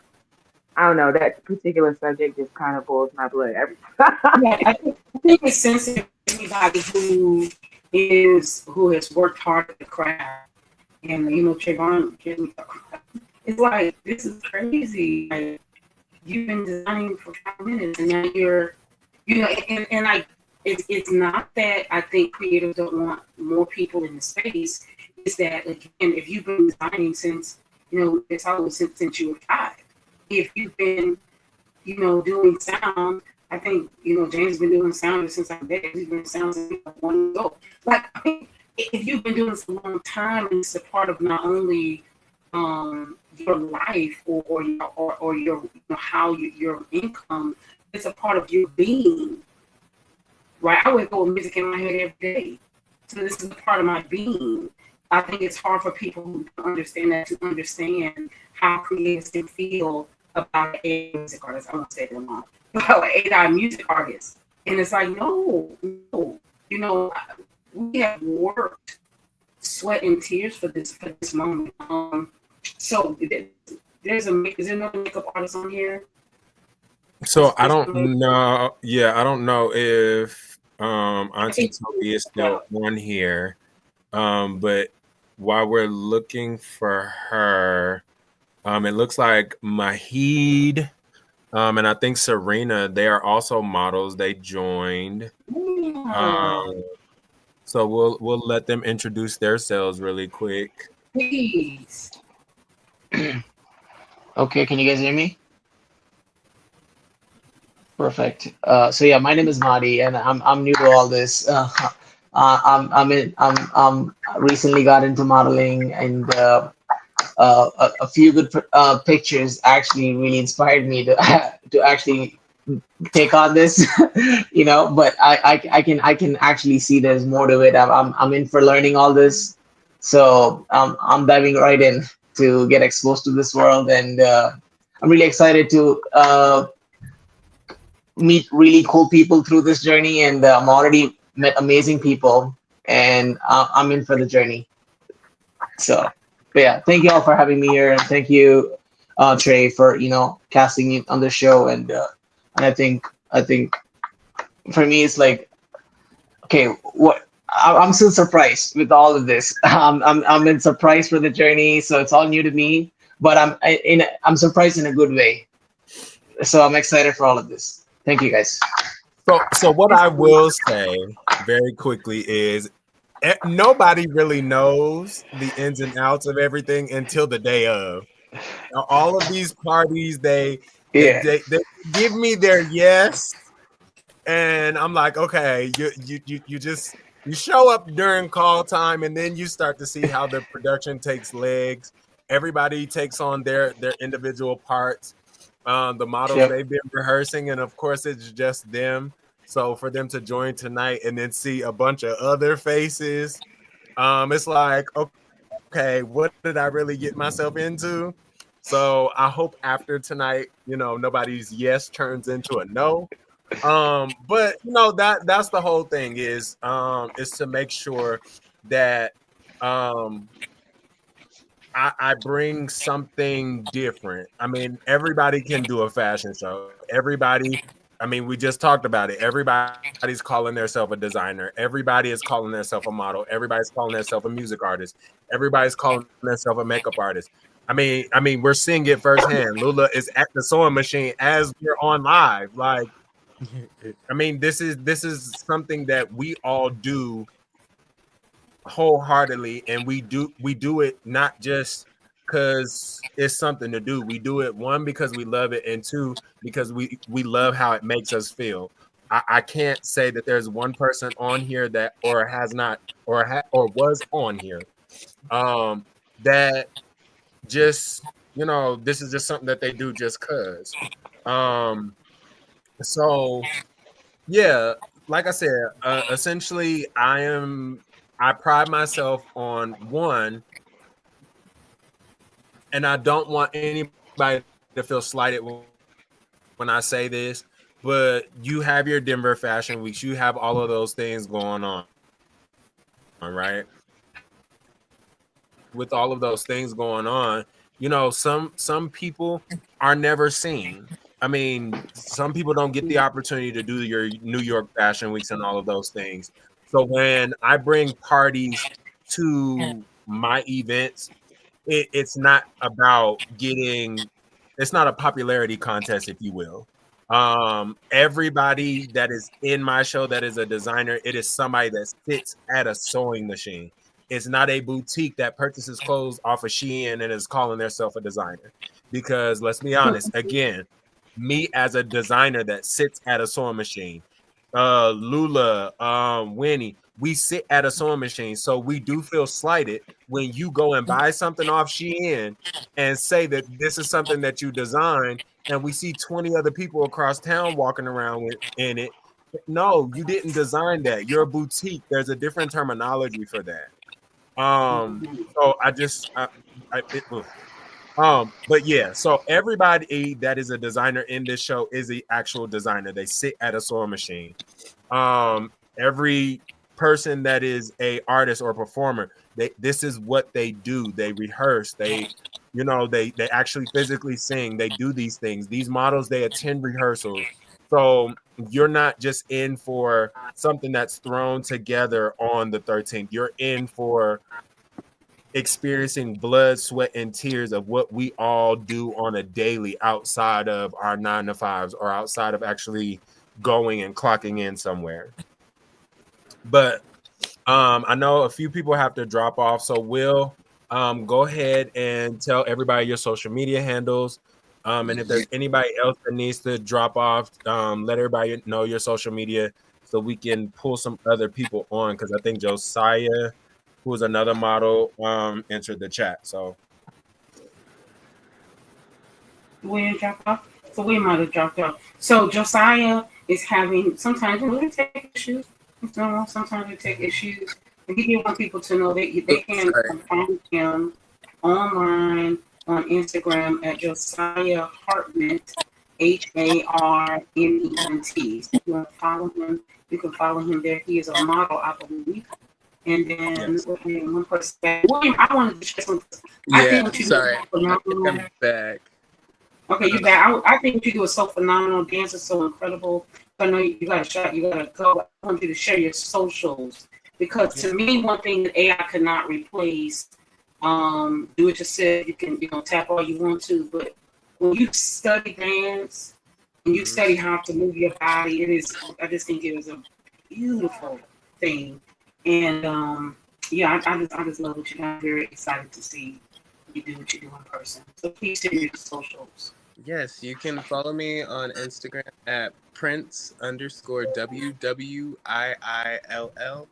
I don't know, that particular subject just kind of boils my blood every time. Yeah, I think it's sensitive to anybody who has worked hard at the craft. And Trayvon, it's like this is crazy. Like you've been designing for 5 minutes, and now and like it's not that I think creatives don't want more people in the space. It's that again, if you've been designing since it's always since you were 5. If you've been doing sound. I think, James has been doing sound since I'm there. He's been sound since he was 1 year old. Like, I think if you've been doing this a long time, it's a part of not only your life or your your income. It's a part of your being, right? I wake up with music in my head every day, so this is a part of my being. I think it's hard for people who don't understand that to understand how creatives can feel about a music artist. I won't say them all. About an AI music artist. And it's like, no. We have worked sweat and tears for this moment. So is there no makeup artist on here? So I don't know. Yeah, I don't know if Auntie Toby is still on here. But while we're looking for her, it looks like Mahid, and I think Serena, they are also models. They joined. So we'll let them introduce themselves really quick. Please. Okay, can you guys hear me? Perfect. So yeah, my name is Madi, and I'm new to all this. I'm recently got into modeling, and a few good pictures actually really inspired me to to actually take on this, you know. But I can actually see there's more to it. I'm in for learning all this, so I'm diving right in to get exposed to this world, and I'm really excited to meet really cool people through this journey, and I'm already met amazing people, and I'm in for the journey. So, but yeah, thank you all for having me here, and thank you, Trey, for casting me on the show, and I think for me it's like, okay, what I'm still surprised with all of this. I'm in surprise for the journey, so it's all new to me, but I'm surprised in a good way. So I'm excited for all of this. Thank you, guys. So what I will say very quickly is nobody really knows the ins and outs of everything until the day of. Now, all of these parties, Yeah. they give me their yes, and I'm like, okay, you just you show up during call time, and then you start to see how the production takes legs. Everybody takes on their individual parts. The models Yep. they've been rehearsing, and of course it's just them. So for them to join tonight and then see a bunch of other faces, it's like, okay, what did I really get myself into? So I hope after tonight, nobody's yes turns into a no. But that's the whole thing is to make sure that um I bring something different. I mean, everybody can do a fashion show. We just talked about it. Everybody's calling themselves a designer. Everybody is calling themselves a model. Everybody's calling themselves a music artist. Everybody's calling themselves a makeup artist. We're seeing it firsthand. Lula is at the sewing machine as we're on live. Like, this is something that we all do wholeheartedly, and we do it not just because it's something to do. We do it, one, because we love it, and two, because we love how it makes us feel. I can't say that there's one person on here that or has not or was on here that just this is just something that they do just cuz. um so yeah, like I said, essentially I pride myself on one, and I don't want anybody to feel slighted when I say this, but you have your Denver Fashion Weeks, you have all of those things going on, right? With all of those things going on, some people are never seen. Some people don't get the opportunity to do your New York Fashion Weeks and all of those things. So when I bring parties to my events, it's not about it's not a popularity contest, if you will. Everybody that is in my show that is a designer, it is somebody that sits at a sewing machine. It's not a boutique that purchases clothes off of Shein and is calling themselves a designer. Because let's be honest, again, me as a designer that sits at a sewing machine, Lula, Winnie, we sit at a sewing machine, so we do feel slighted when you go and buy something off Shein and say that this is something that you designed, and we see 20 other people across town walking around in it. No, you didn't design that. You're a boutique. There's a different terminology for that. So but yeah, so everybody that is a designer in this show is the actual designer. They sit at a sewing machine. Every person that is a artist or performer, this is what they do. They rehearse. They actually physically sing. They do these things. These models, they attend rehearsals. So you're not just in for something that's thrown together on the 13th. You're in for experiencing blood, sweat, and tears of what we all do on a daily outside of our 9 to 5s or outside of actually going and clocking in somewhere. But I know a few people have to drop off, so we'll go ahead and tell everybody your social media handles. And if there's anybody else that needs to drop off, let everybody know your social media so we can pull some other people on, because I think Josiah, who is another model, entered the chat. So William dropped off. So William might have dropped off. So Josiah is having sometimes they take issues. Sometimes they take issues. And he didn't want people to know that they can find him online on Instagram at Josiah Hartment, Harment. So if you want to follow him, you can follow him there. He is a model, I believe. And then one person, William, I wanted to share something. I think what you do is phenomenal. I'm back. Okay, you back. I think what you do is so phenomenal. Dance is so incredible. I know you got a shot. You got to go. I want you to share your socials, because to me, one thing that AI could not replace. Do it yourself. You can tap all you want to, but when you study dance and you study how to move your body, I just think it is a beautiful thing. And I just love what you do. I'm very excited to see you do what you do in person. So please share your socials. Yes, you can follow me on Instagram at Prince_WWIILL,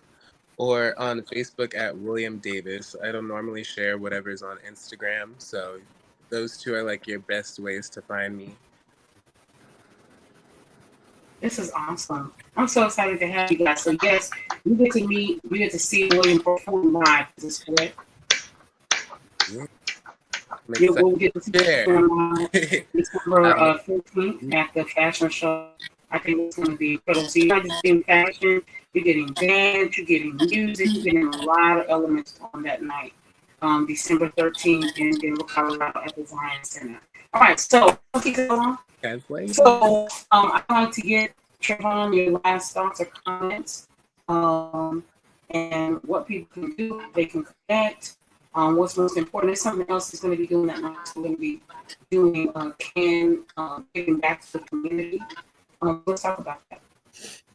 or on Facebook at William Davis. I don't normally share whatever's on Instagram, so those two are like your best ways to find me. This is awesome. I'm so excited to have you guys. So yes, we get to see William perform live. Is this correct? Yeah. We'll get to see perform live December 15th at the fashion show. I think it's going to be incredible. So you're not just getting fashion, you're getting dance, you're getting music, you're getting a lot of elements on that night. December 13th in Denver, Colorado at the Zion Center. All right, so let's keep going. So I'd like to get Travon your last thoughts or comments, and what people can do. They can connect. What's most important is something else is going to be doing that night. So we're going to be doing giving back to the community. Let's talk about that.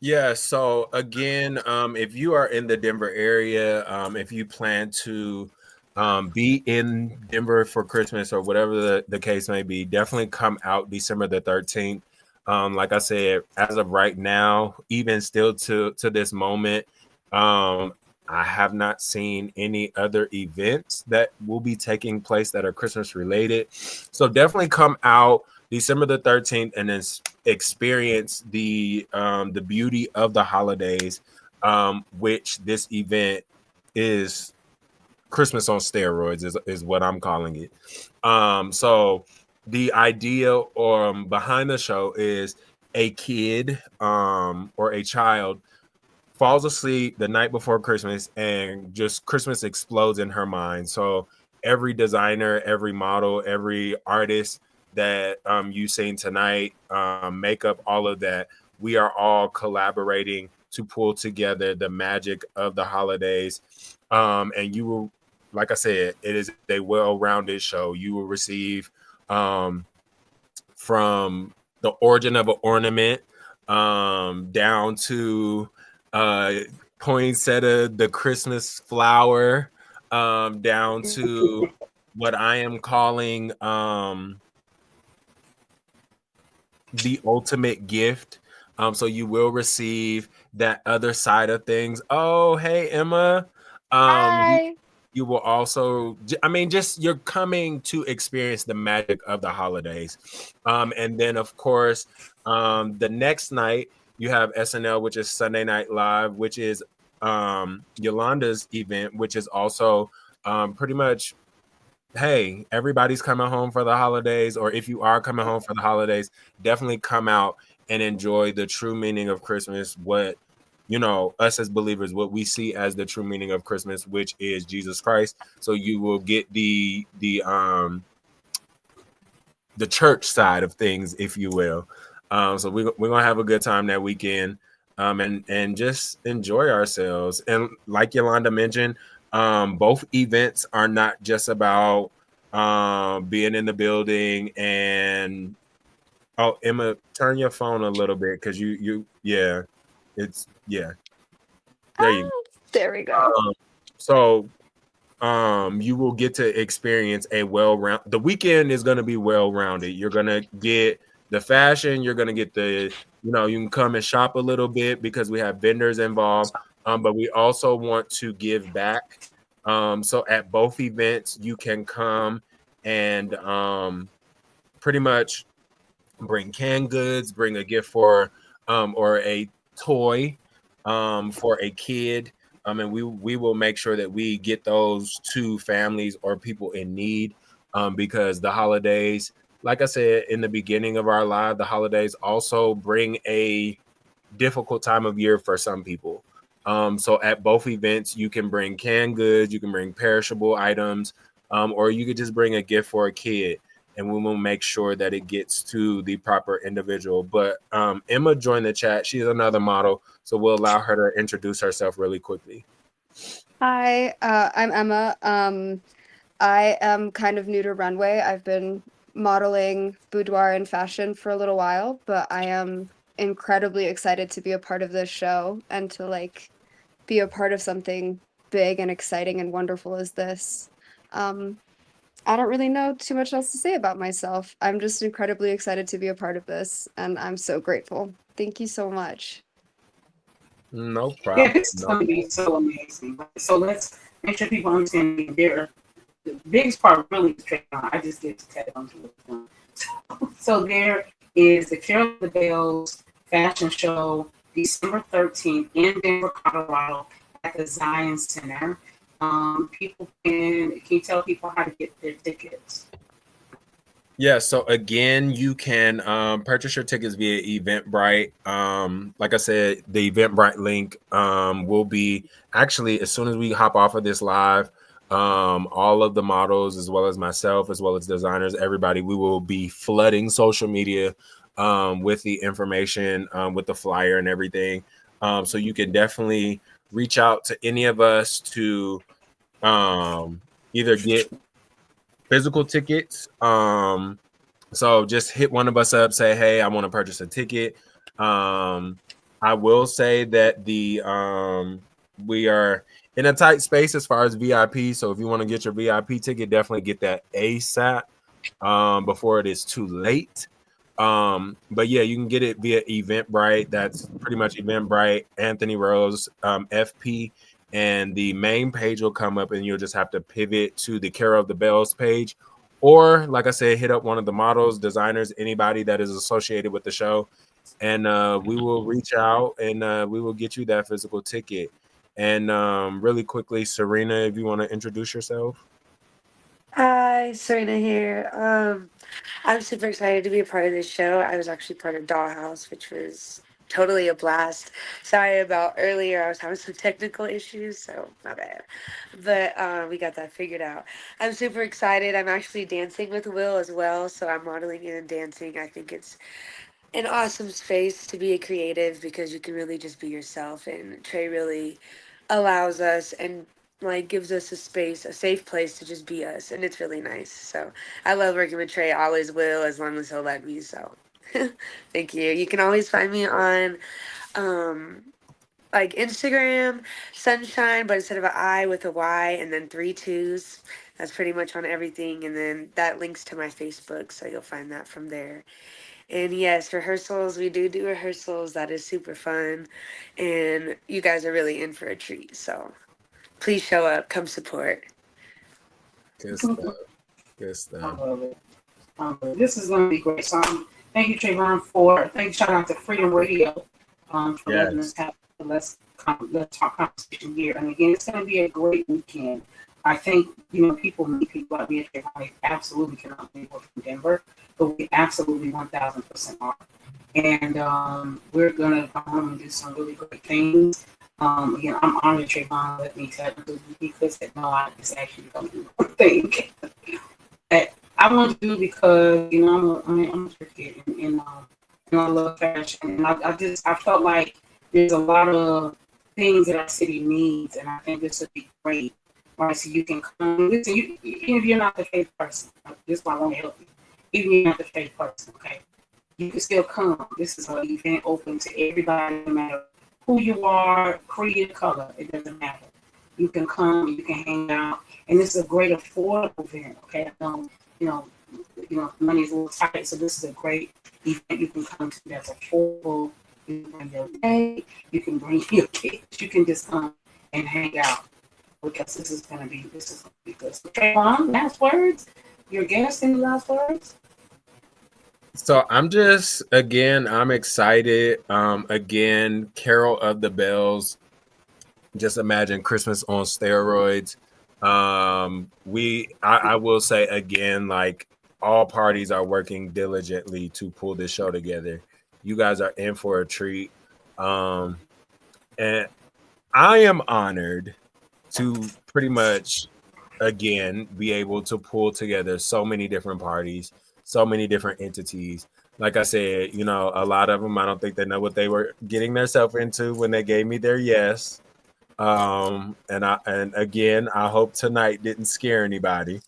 Yeah, so again, if you are in the Denver area, if you plan to be in Denver for Christmas or whatever the case may be, definitely come out December the 13th. Like I said, as of right now, even still to this moment, I have not seen any other events that will be taking place that are Christmas related. So definitely come out December the 13th and then experience the beauty of the holidays, which this event is Christmas on steroids is what I'm calling it. So the idea behind the show is a kid or a child falls asleep the night before Christmas and just Christmas explodes in her mind. So every designer, every model, every artist that you seen tonight, makeup, all of that, we are all collaborating to pull together the magic of the holidays. And you will, like I said, it is a well-rounded show. You will receive from the origin of an ornament down to poinsettia, the Christmas flower, down to what I am calling the ultimate gift. So you will receive that other side of things. Oh, hey, Emma. Hi. You will also, just you're coming to experience the magic of the holidays. And then, of course, the next night, you have SNL, which is Sunday Night Live, which is Yolanda's event, which is also pretty much, hey, everybody's coming home for the holidays, or if you are coming home for the holidays, definitely come out and enjoy the true meaning of Christmas, what, us as believers, what we see as the true meaning of Christmas, which is Jesus Christ. So you will get the church side of things, if you will. So we're going to have a good time that weekend, and just enjoy ourselves. And like Yolanda mentioned, both events are not just about being in the building and, oh, Emma, turn your phone a little bit, because there you go. There we go. So you will get to experience the weekend is going to be well-rounded. You're going to get the fashion, you're going to get the, you know, you can come and shop a little bit because we have vendors involved. But we also want to give back. So at both events, you can come and pretty much bring canned goods, bring a gift for or a toy for a kid. And we will make sure that we get those to families or people in need, because the holidays, like I said in the beginning of our live, the holidays also bring a difficult time of year for some people. So at both events, you can bring canned goods, you can bring perishable items, or you could just bring a gift for a kid, and we will make sure that it gets to the proper individual. But Emma joined the chat. She's another model, so we'll allow her to introduce herself really quickly. Hi, I'm Emma. I am kind of new to runway. I've been modeling boudoir and fashion for a little while, but I am incredibly excited to be a part of this show and to like be a part of something big and exciting and wonderful as this. I don't really know too much else to say about myself. I'm just incredibly excited to be a part of this, and I'm so grateful. Thank you so much. No Yeah, problem. this is going to be so amazing. So let's make sure people understand there. The biggest part really is Trayvon. I just get to tag on to it. So there is the Carol of the Bells fashion show December 13th in Denver, Colorado at the Zion Center. People can you tell people how to get their tickets? Yeah, so again, you can purchase your tickets via Eventbrite. Like I said, the Eventbrite link will be actually as soon as we hop off of this live. All of the models, as well as myself, as well as designers, everybody, we will be flooding social media with the information, with the flyer and everything. So you can definitely reach out to any of us to either get physical tickets. So just hit one of us up, say, hey, I want to purchase a ticket. I will say that we are in a tight space as far as VIP. So if you want to get your VIP ticket, definitely get that ASAP before it is too late. But yeah, you can get it via Eventbrite. That's pretty much Eventbrite, Anthony Rose, FP. And the main page will come up and you'll just have to pivot to the Care of the Bells page. Or, like I said, hit up one of the models, designers, anybody that is associated with the show. And we will reach out and we will get you that physical ticket. And really quickly, Serena, if you want to introduce yourself. Hi, Serena here. I'm super excited to be a part of this show. I was actually part of Dollhouse, which was totally a blast. Sorry about earlier. I was having some technical issues, so my bad. But we got that figured out. I'm super excited. I'm actually dancing with Will as well, so I'm modeling and dancing. I think it's an awesome space to be a creative because you can really just be yourself, and Trey really allows us and like gives us a space, a safe place to just be us, and it's really nice. So I love working with Trey. I always will, as long as he'll let me. So thank you. You can always find me on like Instagram, Sunshine, but instead of an I with a Y and then 3 2s. That's pretty much on everything, and then that links to my Facebook, so you'll find that from there. And yes, rehearsals, we do rehearsals. That is super fun. And you guys are really in for a treat. So please show up, come support. Good stuff. Good stuff. I love it. This is going to be great. So thank you, Trayvon, shout out to Freedom Radio for letting us have the Let's Talk conversation here. And again, it's going to be a great weekend. I think, people meet people out here. They absolutely cannot be from Denver, but we absolutely 1,000% are. And we're going to go home and do some really great things. Again, I'm honored Trayvon let me tell you because no, it's actually going to do one thing that I want to do because, I'm a kid and I love fashion. And I felt like there's a lot of things that our city needs, and I think this would be great. Right, so you can come. Listen, even if you're not the faith person, this is why I want to help you. Even if you're not the faith person, okay, you can still come. This is an event open to everybody, no matter who you are, creed, color. It doesn't matter. You can come, you can hang out, and this is a great affordable event. Okay, money is a little tight, so this is a great event you can come to that's affordable. You can bring your day, you can bring your kids, you can just come and hang out because this is gonna be good. So Trayvon, last words. Your guest, any last words? So I'm excited. Again, Carol of the Bells. Just imagine Christmas on steroids. I will say again, like all parties are working diligently to pull this show together. You guys are in for a treat. And I am honored to pretty much again be able to pull together so many different parties, so many different entities. Like I said, you know, a lot of them, I don't think they know what they were getting themselves into when they gave me their yes. And again, I hope tonight didn't scare anybody.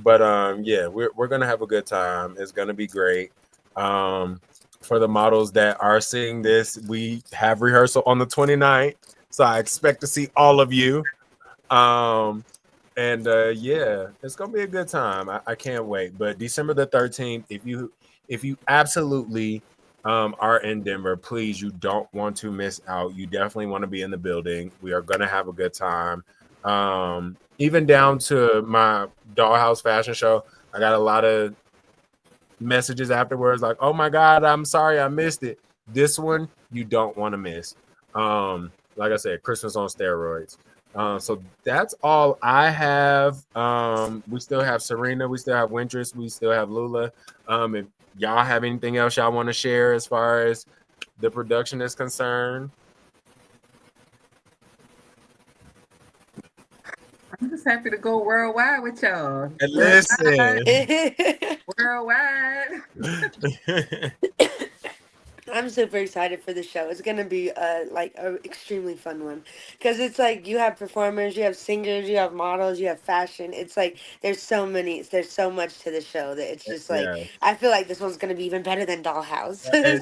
But yeah, we're gonna have a good time. It's gonna be great. For the models that are seeing this, we have rehearsal on the 29th, so I expect to see all of you. And yeah, it's gonna be a good time. I can't wait. But December the 13th, if you absolutely are in Denver, please, you don't want to miss out. You definitely want to be in the building. We are gonna have a good time. Even down to my Dollhouse fashion show, I got a lot of messages afterwards like, oh my God, I'm sorry I missed it. This one you don't want to miss. Like I said, Christmas on steroids. So that's all I have. We still have Serena, we still have Wintress, we still have Lula. If y'all have anything else y'all want to share as far as the production is concerned. I'm just happy to go worldwide with y'all. And listen. Worldwide. I'm super excited for the show. It's gonna be like an extremely fun one because it's like you have performers, you have singers, you have models, you have fashion. It's like there's so much to the show that it's just like I feel like this one's gonna be even better than Dollhouse.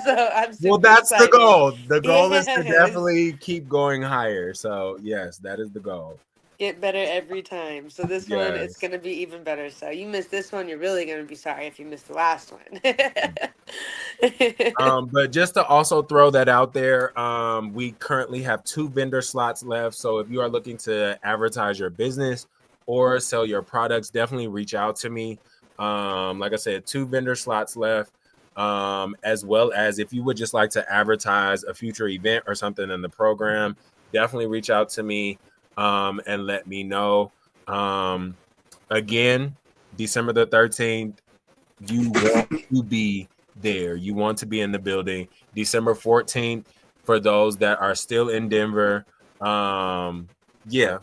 So I'm super that's excited. the goal. The goal is to Yes. definitely keep going higher. So yes, that is the goal. Get better every time. So this one is gonna be even better. So you missed this one, you're really gonna be sorry if you missed the last one. But just to also throw that out there, we currently have 2 vendor slots left. So if you are looking to advertise your business or sell your products, definitely reach out to me. Like I said, 2 vendor slots left. As well as if you would just like to advertise a future event or something in the program, definitely reach out to me and let me know. Again, December the 13th, you want to be there. You want to be in the building. December 14th, for those that are still in Denver. Yeah,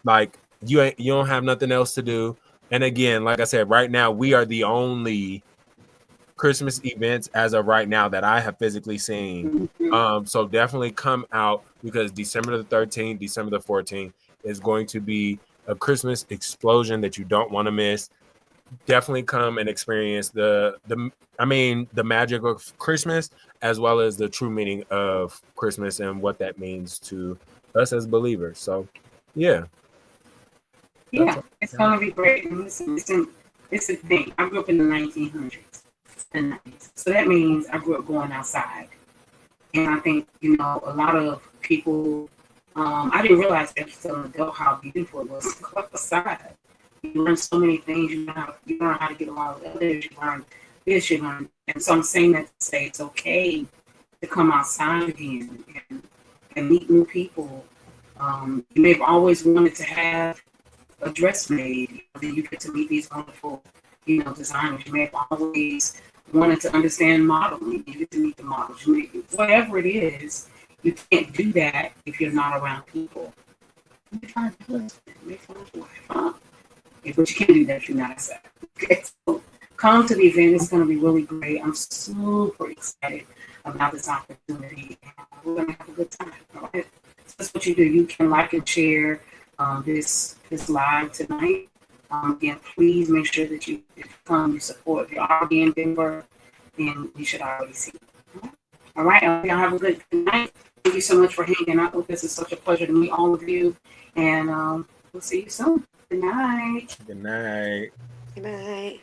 like you don't have nothing else to do. And again, like I said, right now we are the only Christmas events as of right now that I have physically seen. So definitely come out because December the 13th, December the 14th is going to be a Christmas explosion that you don't want to miss. Definitely come and experience the magic of Christmas as well as the true meaning of Christmas and what that means to us as believers. So yeah. Yeah, it's gonna be great. And listen, this is the thing. I grew up in the 1900s and 90s. So that means I grew up going outside. And I think, you know, a lot of people I didn't realize until an adult how beautiful it was to go outside. You learn so many things. You learn how to get along with others. You learn this, you learn. And so I'm saying that to say it's okay to come outside again and meet new people. You may have always wanted to have a dress made. Then you get to meet these wonderful, you know, designers. You may have always wanted to understand modeling. You get to meet the models. Whatever it is, you can't do that if you're not around people. Make fun of your husband. Make fun of your wife. Huh? But you can't do that if you're not outside. Okay, so come to the event. It's going to be really great. I'm super excited about this opportunity. We're going to have a good time. All right? So that's what you do. You can like and share this live tonight. Again, please make sure that you come, you support. If you're already in Denver, then you should already see it. All right, y'all have a good night. Thank you so much for hanging out with us. It's such a pleasure to meet all of you. And we'll see you soon. Good night. Good night. Good night.